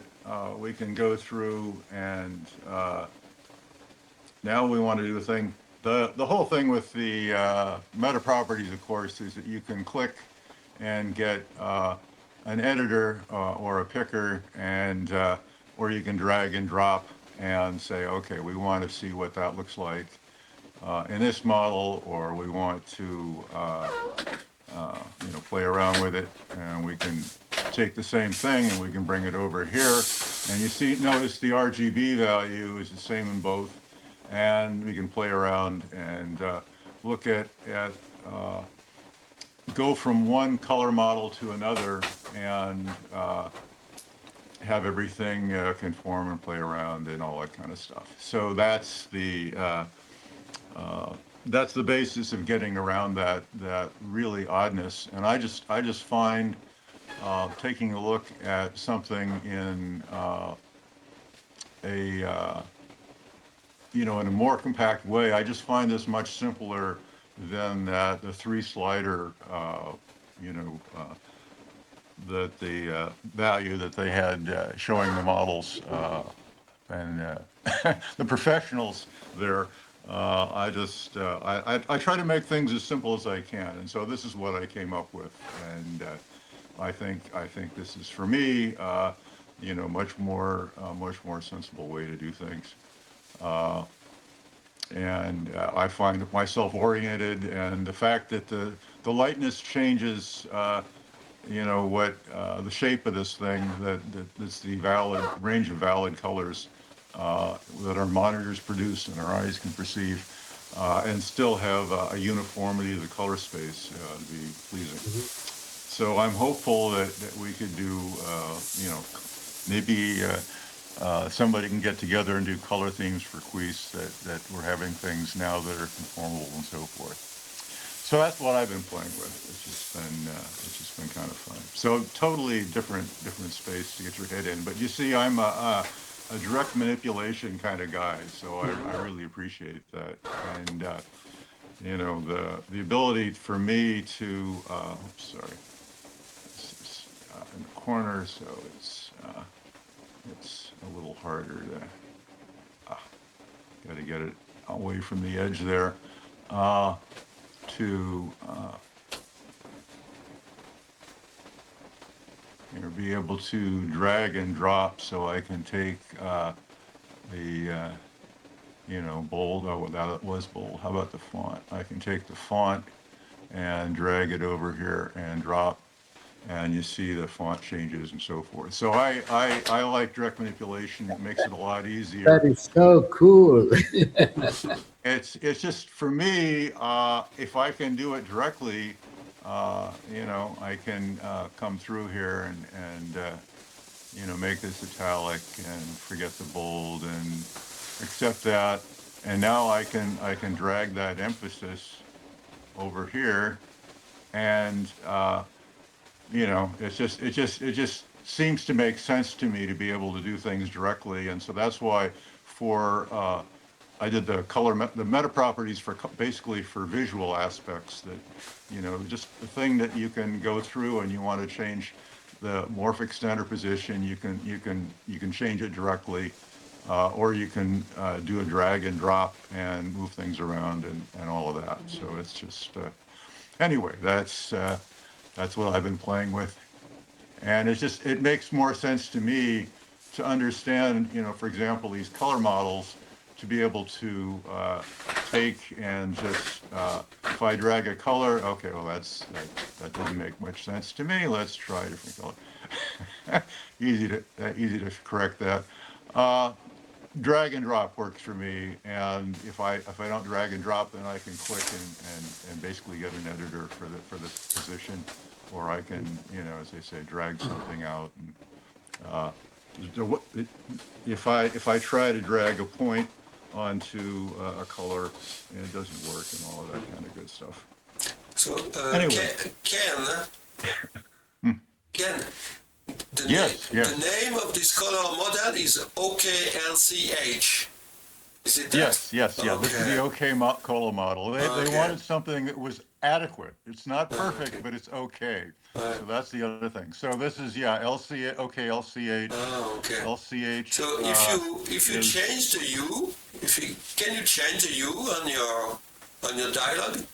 we can go through, and now we want to do a thing. The whole thing with the meta properties, of course, is that you can click and get an editor or a picker, and or you can drag and drop and say, okay, we want to see what that looks like in this model, or we want to play around with it, and we can take the same thing and we can bring it over here, and notice the RGB value is the same in both, and we can play around and look at go from one color model to another, and have everything conform and play around and all that kind of stuff. So that's the basis of getting around that really oddness. And I just find taking a look at something in in a more compact way, I just find this much simpler than the 3-slider that the value that they had showing the models and the professionals there. I try to make things as simple as I can, and so this is what I came up with, and I think this is, for me, much more sensible way to do things. And I find myself oriented, and the fact that the lightness changes the shape of this thing, that's the valid range of valid colors that our monitors produce and our eyes can perceive, and still have a uniformity of the color space to be pleasing. So I'm hopeful that we could do, maybe somebody can get together and do color themes for Cuis, that we're having things now that are conformable and so forth. So that's what I've been playing with. It's just been kind of fun. So totally different space to get your head in. But you see, I'm a direct manipulation kind of guy, so I really appreciate that. And you know, the ability for me to, oops, sorry, this is in the corner, so it's a little harder to, got to get it away from the edge there, to you know, be able to drag and drop, so I can take the you know, bold. Oh, that was bold. How about the font? I can take the font and drag it over here and drop, and you see the font changes and so forth. So I like direct manipulation. It makes it a lot easier.
That is so cool.
It's just for me, if I can do it directly, you know, I can come through here and you know, make this italic and forget the bold and accept that. And now I can drag that emphasis over here, and you know, it just seems to make sense to me to be able to do things directly. And so that's why for I did the the meta properties for basically for visual aspects, that, you know, just the thing that you can go through and you want to change the morphic standard position, you can change it directly, or you can do a drag and drop and move things around and all of that. So it's just anyway, that's what I've been playing with, and it makes more sense to me to understand, you know, for example, these color models, to be able to take and just, if I drag a color, okay, well, that doesn't make much sense to me. Let's try a different color. easy to correct that. Drag and drop works for me, and if I don't drag and drop, then I can click and basically get an editor for the position, or I can, you know, as they say, drag something out. And if I try to drag a point onto a color, and it doesn't work, and all of that kind of good stuff.
So,
Anyway.
Ken, the
Yes.
name of this color model is OK-LCH. Is it that?
Yes. Yeah. This is the OK-color model. They wanted something that was adequate. It's not perfect, but it's okay. So that's the other thing. So this is, yeah, OK-LCH.
Oh, okay.
LCH.
So if you change the U, can you change the U on your dialogue?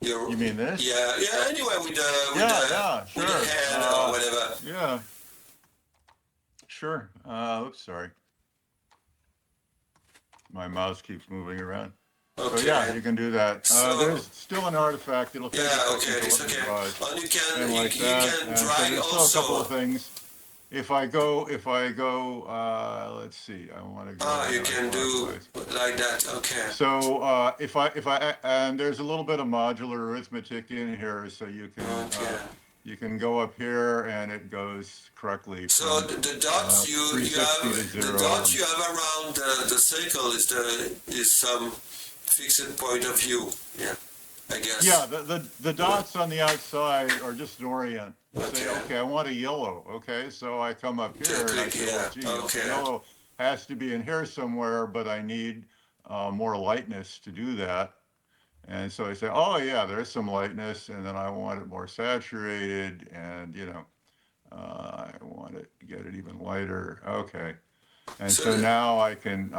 You mean this?
Yeah. Anyway, with the
sure.
with the hand or whatever.
Yeah. Sure. Oops, sorry. My mouse keeps moving around.
Okay.
So yeah, you can do that.
So,
there's still an artifact. It'll take a second
it's
to
okay.
garage,
And you can
like that.
drag
so there's still
also.
a couple of things. If I go, let's see. I want to go.
You can do like that. Okay.
So if I and there's a little bit of modular arithmetic in here, so you can you can go up here and it goes correctly.
So the dots you have, the dots you have around the circle is some fixed point of view. Yeah, I guess.
Yeah, the dots on the outside are just an orient. Say, okay, I want a yellow. Okay, so I come up here and I say, well, gee, yellow has to be in here somewhere, but I need more lightness to do that. And so I say, oh yeah, there's some lightness, and then I want it more saturated, and you know, I want it to get it even lighter. Okay, and so now I can,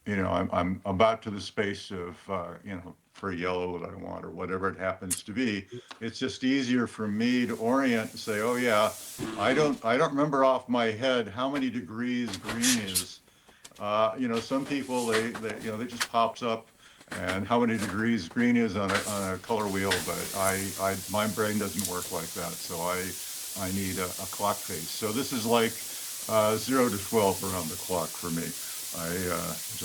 you know, I'm about to the space of, you know, for yellow that I want, or whatever it happens to be. It's just easier for me to orient and say, oh yeah, I don't remember off my head how many degrees green is. You know, some people they you know, they just pops up and how many degrees green is on a color wheel, but my brain doesn't work like that, so I need a clock face. So this is like 0 to 12 around the clock for me. It's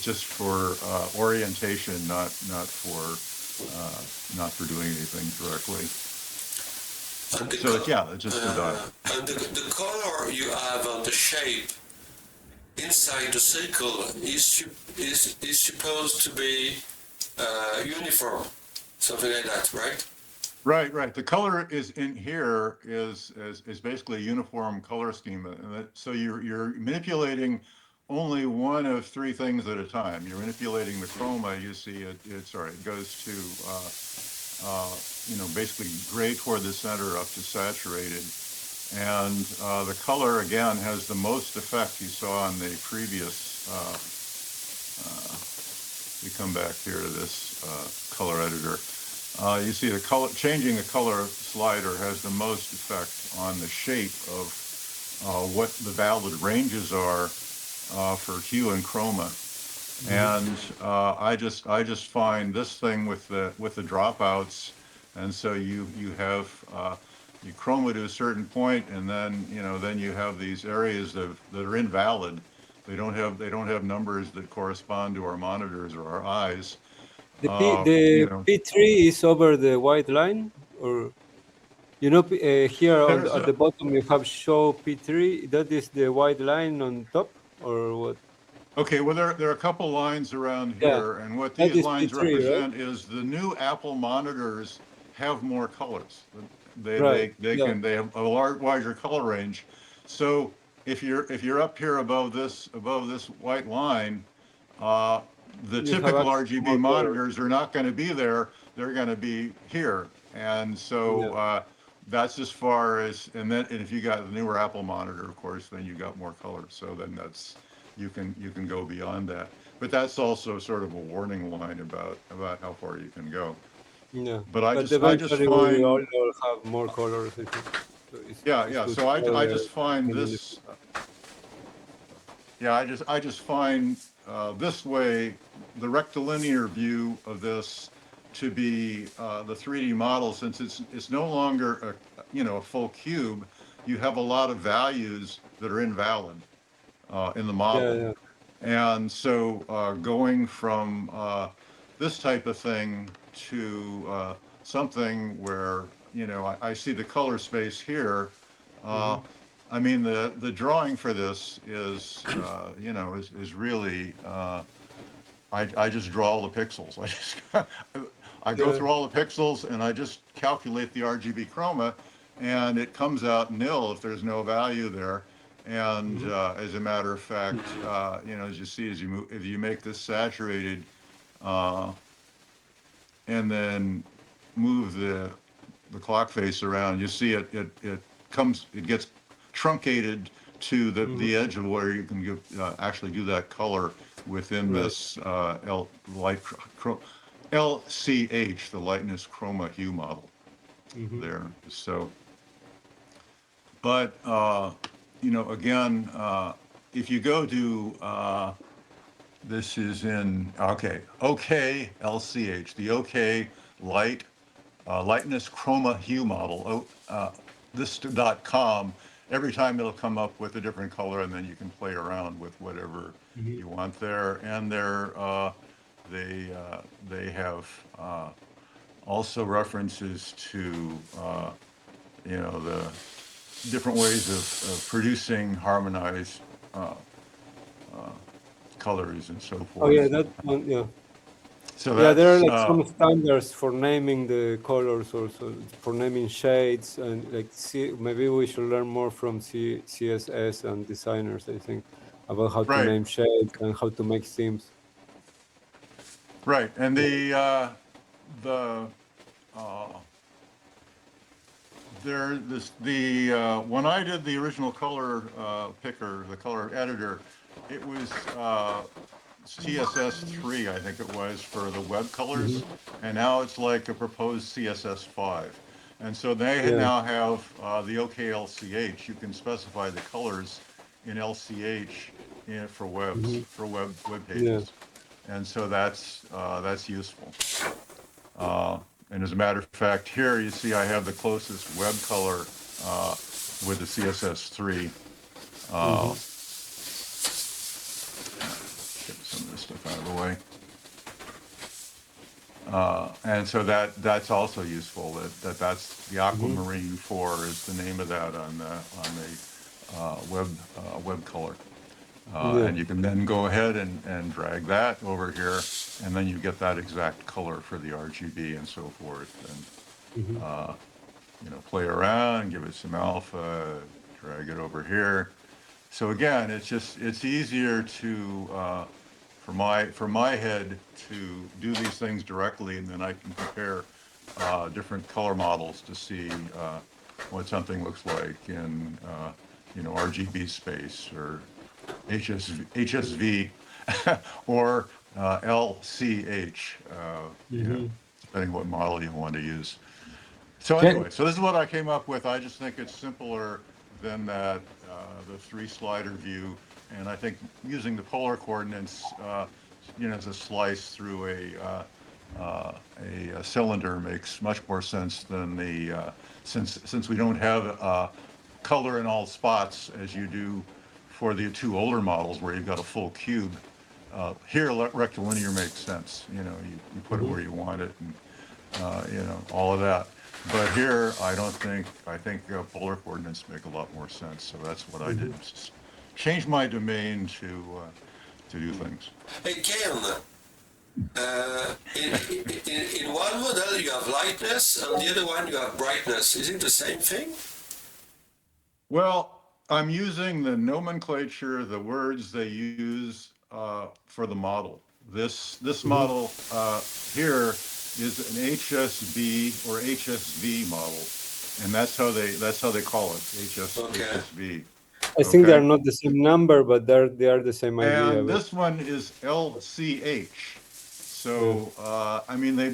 just for orientation, not for doing anything directly. So it's just a dot.
And the color you have on the shape inside the circle is supposed to be uniform, something like that, right?
Right, right. The color is in here is basically a uniform color scheme, so you're manipulating only one of three things at a time. You're manipulating the chroma. You see it goes to basically gray toward the center up to saturated, and the color again has the most effect you saw on the previous. We come back here to this color editor. You see the color, changing the color slider has the most effect on the shape of what the valid ranges are for hue and chroma. And I just find this thing with the dropouts, and so you have you chroma to a certain point, and then you have these areas that are invalid. They don't have numbers that correspond to our monitors or our eyes.
The P3 is over the white line, or here at the bottom you have show P3. That is the white line on top, or what?
Okay, well there are a couple lines around
Yeah,
here, and what
that
these
is
lines
P3, right?
represent is the new Apple monitors have more colors.
Right.
They
Yeah.
have a larger color range. So if you're up here above this white line, uh, the
You have
typical
access to
RGB
more colors.
monitors are not going to be there. They're going to be here, and so
Yeah.
that's as far as. And if you got the newer Apple monitor, of course, then you got more colors. So then that's you can go beyond that. But that's also sort of a warning line about how far you can go.
Yeah.
But
But
I just
eventually we all
find
have more colors, I think. So it's
yeah.
good
So
to know
I
the
just find
beginning.
this yeah. I just find this way the rectilinear view of this to be the 3D model, since it's no longer a full cube. You have a lot of values that are invalid in the
Yeah,
model.
yeah.
And so going from this type of thing to something where, I see the color space here.
Mm-hmm.
I mean, the drawing for this is, is really, I just draw all the pixels. I go
Yeah.
through all the pixels and I just calculate the RGB chroma, and it comes out nil if there's no value there. And
Mm-hmm.
as a matter of fact, as you see, as you move, if you make this saturated, uh, and then move the clock face around, you see it gets truncated to
Mm-hmm.
the edge of where you can actually do that color within
Right.
this LCH, the lightness chroma hue model
Mm-hmm.
there. So, but again, if you go to this is in OK-LCH, the OK lightness chroma hue model. This.com. Every time it'll come up with a different color, and then you can play around with whatever
Mm-hmm.
you want there. And they have also references to the different ways of producing harmonized colors and so
Oh yeah,
forth.
that one. Yeah.
So
Yeah, there are
that's
like some standards for naming the colors, also for naming shades, and like maybe we should learn more from CSS and designers, I think, about how to
right.
name shades and how to make themes.
Right, and the when I did the original color picker, the color editor, it was CSS3, I think it was, for the web colors,
Mm-hmm.
and now it's like a proposed CSS5. And so they
Yeah.
now have the OK-LCH. You can specify the colors in LCH for
Mm-hmm.
web
Yeah.
pages, and so that's useful. And as a matter of fact, here you see I have the closest web color with the CSS3.
Mm-hmm.
Get some of this stuff out of the way. And so that's also useful. That's the
Mm-hmm.
Aquamarine 4 is the name of that on the web color.
Yeah.
And you can then go ahead and drag that over here, and then you get that exact color for the RGB and so forth. play around, give it some alpha, drag it over here. So again, it's easier to for my head to do these things directly, and then I can compare different color models to see what something looks like in RGB space or HSV or LCH, depending what model you want to use. So anyway, so this is what I came up with. I just think it's simpler than that, the 3-slider view. And I think using the polar coordinates, as a slice through a cylinder makes much more sense than since we don't have color in all spots as you do for the 2 older models where you've got a full cube. Here, rectilinear makes sense. You put it where you want it, and all of that. But here, I think polar coordinates make a lot more sense. So that's what I did. Just change my domain to do things.
Hey, Ken, in one model you have lightness, and the other one you have brightness. Is it the same thing?
Well, I'm using the nomenclature, the words they use for the model. This model here is an HSB or HSV model, and that's how they call it, HSV.
I think they're not the same number, but they are the same idea.
And this one is LCH. So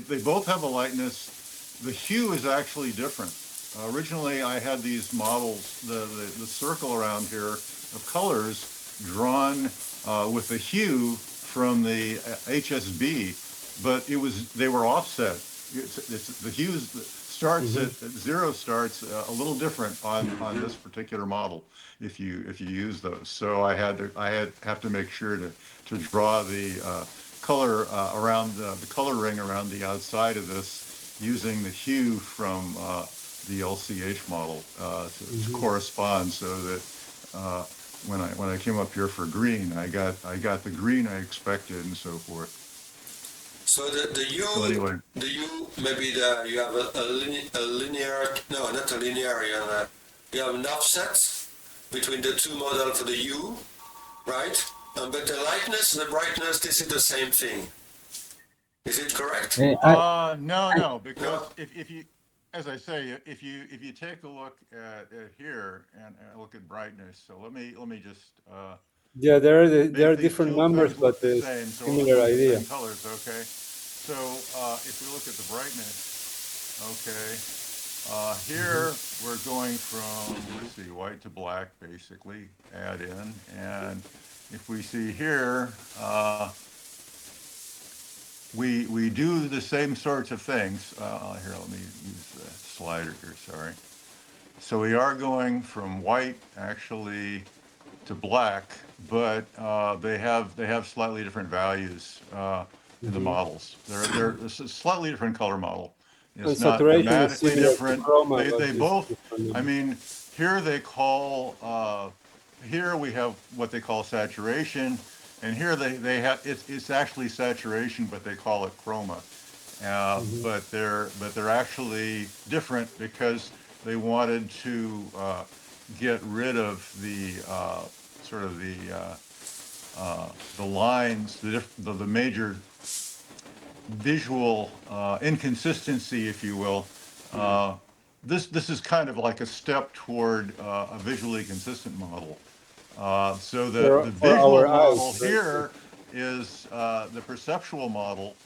they both have a lightness. The hue is actually different. Originally, I had these models, the circle around here of colors drawn with the hue from the HSB, but they were offset. The hue starts at 0 starts a little different on this particular model if you use those. So I have to make sure to draw the color around the color ring around the outside of this using the hue from the LCH model to correspond, so that when I came up here for green, I got the green I expected and so forth.
So the U,
so anyway.
the U, maybe you have a linear, no, not a linear, you have an offset between the 2 models for the U, right? But the lightness and the brightness, this is the same thing. Is it correct?
No, because if you, as I say, if you take a look at here and look at brightness, so let me just
there are different numbers, but the similar idea.
Colors, okay. So if we look at the brightness, okay, here we're going from, let's see, white to black, basically, add in, and if we see here, we do the same sorts of things. Here, let me use the slider here, sorry. So we are going from white, actually, to black, but they have slightly different values in the models. They're a slightly different color model. It's not dramatically different. They both, I mean, here they call, here we have what they call saturation, and here they have, it's actually saturation, but they call it chroma. But they're actually different because they wanted to get rid of the sort of the lines, the major visual inconsistency, if you will. This is kind of like a step toward a visually consistent model. So the visual model here is the perceptual model.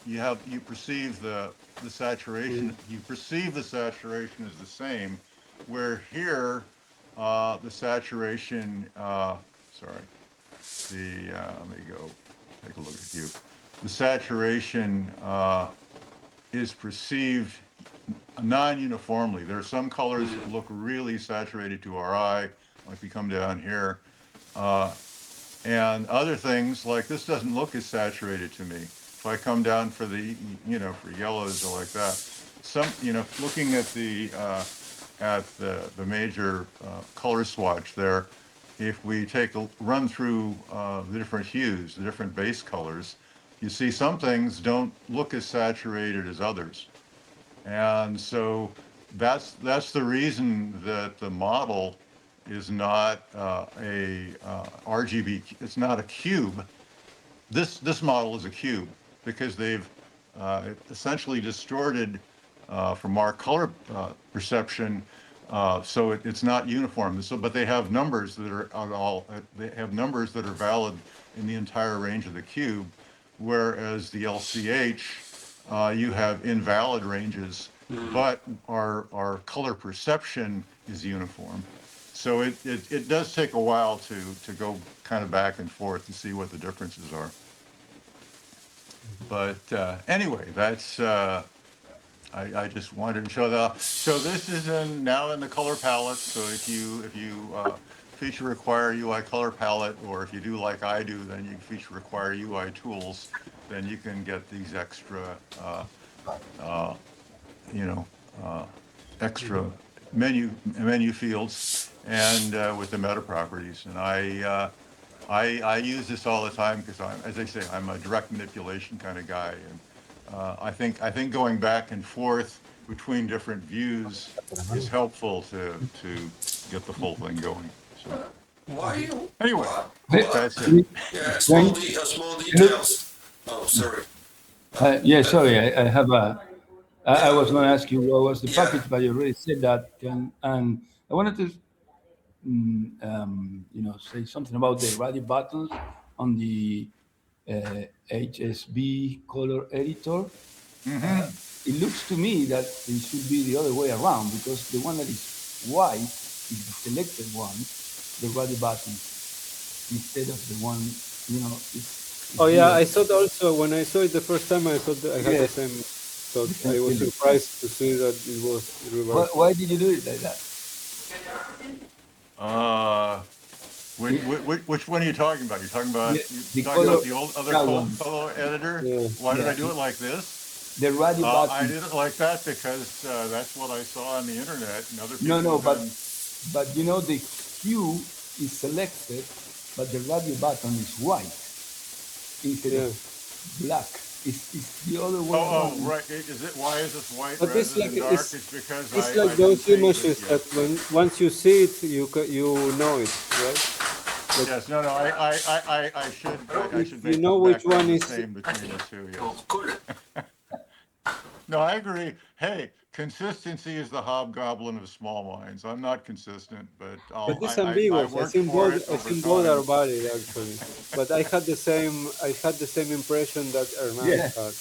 You perceive the saturation. You perceive the saturation as the same, where here the saturation. Sorry. Let me go take a look at you. The saturation is perceived non-uniformly. There are some colors that look really saturated to our eye, like we come down here, and other things like this doesn't look as saturated to me. If I come down for the, for yellows or like that, looking at the major color swatch there, if we take a run through the different hues, the different base colors, you see some things don't look as saturated as others. And so that's the reason that the model is not RGB. It's not a cube. This model is a cube because they've essentially distorted from our color perception, so it's not uniform. So, but they have numbers that are they have numbers that are valid in the entire range of the cube, whereas the LCH, you have invalid ranges, but our color perception is uniform. So it does take a while to go kind of back and forth to see what the differences are. But anyway, that's I just wanted to show that. So this is now in the color palette. So if you feature require UI color palette, or if you do like I do, then you feature require UI tools, then you can get these extra you know extra menu fields and with the meta properties. And I use this all the time because as I say, I'm a direct manipulation kind of guy, and I think going back and forth between different views is helpful to get the full thing going. So
Why you?
anyway,
What?
that's it.
Yeah, small details. Oh, sorry.
Yeah, sorry, I have a. I was going to ask you what was the
Yeah.
package, but you already said that, and I wanted to, say something about the radio buttons on the HSB color editor. It looks to me that it should be the other way around, because the one that is white is the selected one, the radio button, instead of the one, it's
Oh yeah,
blue.
I thought also when I saw it the first time, I thought that I had the same thought. I was surprised to see that it was reversed.
Why did you do it like that?
Which one are you talking about? You're talking about the old other color editor?
Yeah.
Why did I do it like this?
The radio button.
I did it like that because that's what I saw on the internet, and other people.
No, but the hue is selected, but the radio button is white instead of black. It's the other way around.
Oh, right. Why is this white
But
rather
it's like
than dark? It's because
it's
I
like those
didn't change
images
it
that
yet.
once you see it, you know it, right?
Yes, no, I should make
you know
the
which
background
one
the
is.
same between the two. Yes.
Oh, cool.
No, I agree. Hey, consistency is the hobgoblin of small minds. I'm not consistent, but
But it's
I
ambiguous. I
worked
think
for
both.
it
I
over
think both
time.
are valid actually. But I had the same. I had the same impression that Hernan
Yeah.
had.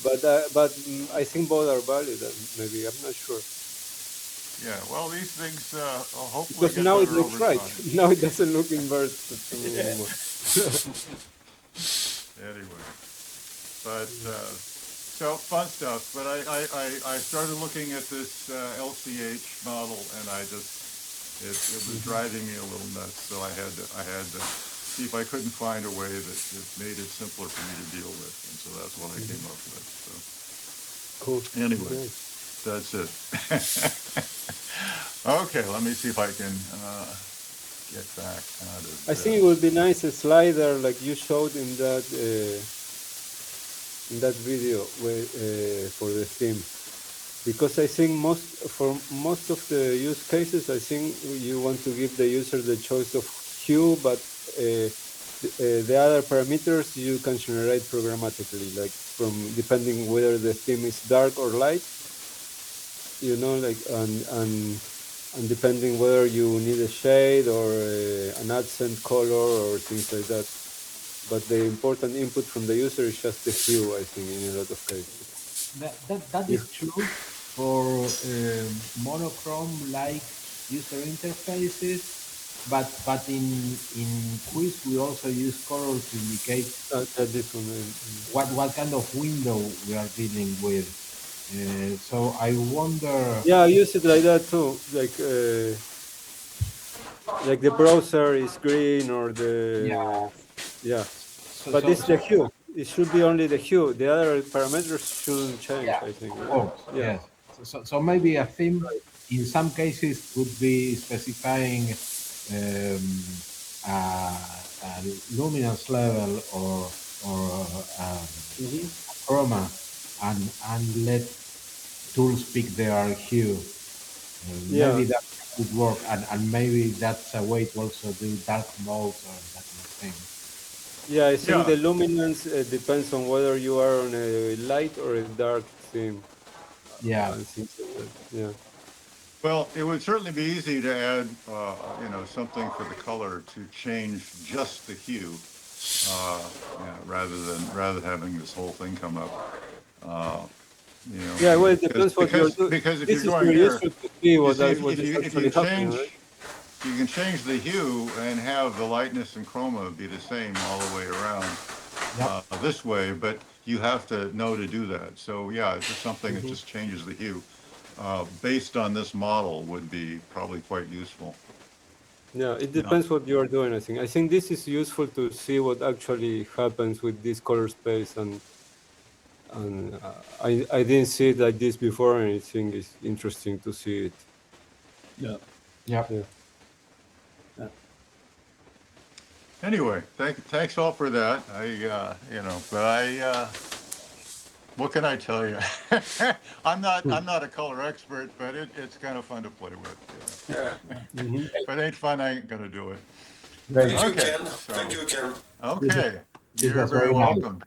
But I think both are valid. Maybe I'm not sure.
Yeah, well, these things hopefully
Because
get
now it
better
looks
over
right.
time.
Now it doesn't look inverted to me anymore.
Anyway, but so fun stuff. But I started looking at this LCH model, and it was driving me a little nuts. So I had to see if I couldn't find a way that made it simpler for me to deal with, and so that's what I came up with. So
Cool.
anyway,
Nice.
that's it. Okay, let me see if I can get back out of
I think it would be nice a slider like you showed in that video for the theme, because I think for most of the use cases, I think you want to give the user the choice of hue, but the other parameters you can generate programmatically, like from depending whether the theme is dark or light, and depending whether you need a shade or an accent color or things like that. But the important input from the user is just the hue, I think, in a lot of cases.
That is true for monochrome-like user interfaces, but in Quiz we also use color to indicate what kind of window we are dealing with. So I wonder.
Yeah, I use it like that too. Like the browser is green or yeah. But it's the hue. It should be only the hue. The other parameters shouldn't change, I think.
Oh, yeah. So maybe a theme in some cases could be specifying a luminance level or chroma and let tools pick their hue.
Yeah.
Maybe that would work, and maybe that's a way to also do dark modes or that kind of thing.
Yeah, I think
Yeah,
the luminance depends on whether you are on a light or a dark theme.
Yeah,
I think so, yeah.
well, it would certainly be easy to add, something for the color to change just the hue, rather than having this whole thing come up. Uh,
Yeah, well, it
because
depends what you're doing.
because if
This
you're
is
going
very
here,
useful to see
you
what
see
what is
if you
actually happening, right?
you can change the hue and have the lightness and chroma be the same all the way around
yep.
this way, but you have to know to do that. So yeah, it's just something that
Mhm.
just changes the hue. Based on this model would be probably quite useful.
Yeah, it
Yeah.
depends what you are doing, I think. I think this is useful to see what actually happens with this color space, and I didn't see it like this before, and I think it's interesting to see it.
Yeah.
Yep.
Yeah.
Anyway, thanks all for that. What can I tell you? I'm not a color expert, but it's kind of fun to play with.
Yeah.
Mhm.
If it ain't fun, I ain't gonna do it.
Great.
Thank you,
Okay,
Ken.
so
Thank you, Ken.
This,
okay,
this
you're
was
very
very nice.
welcome.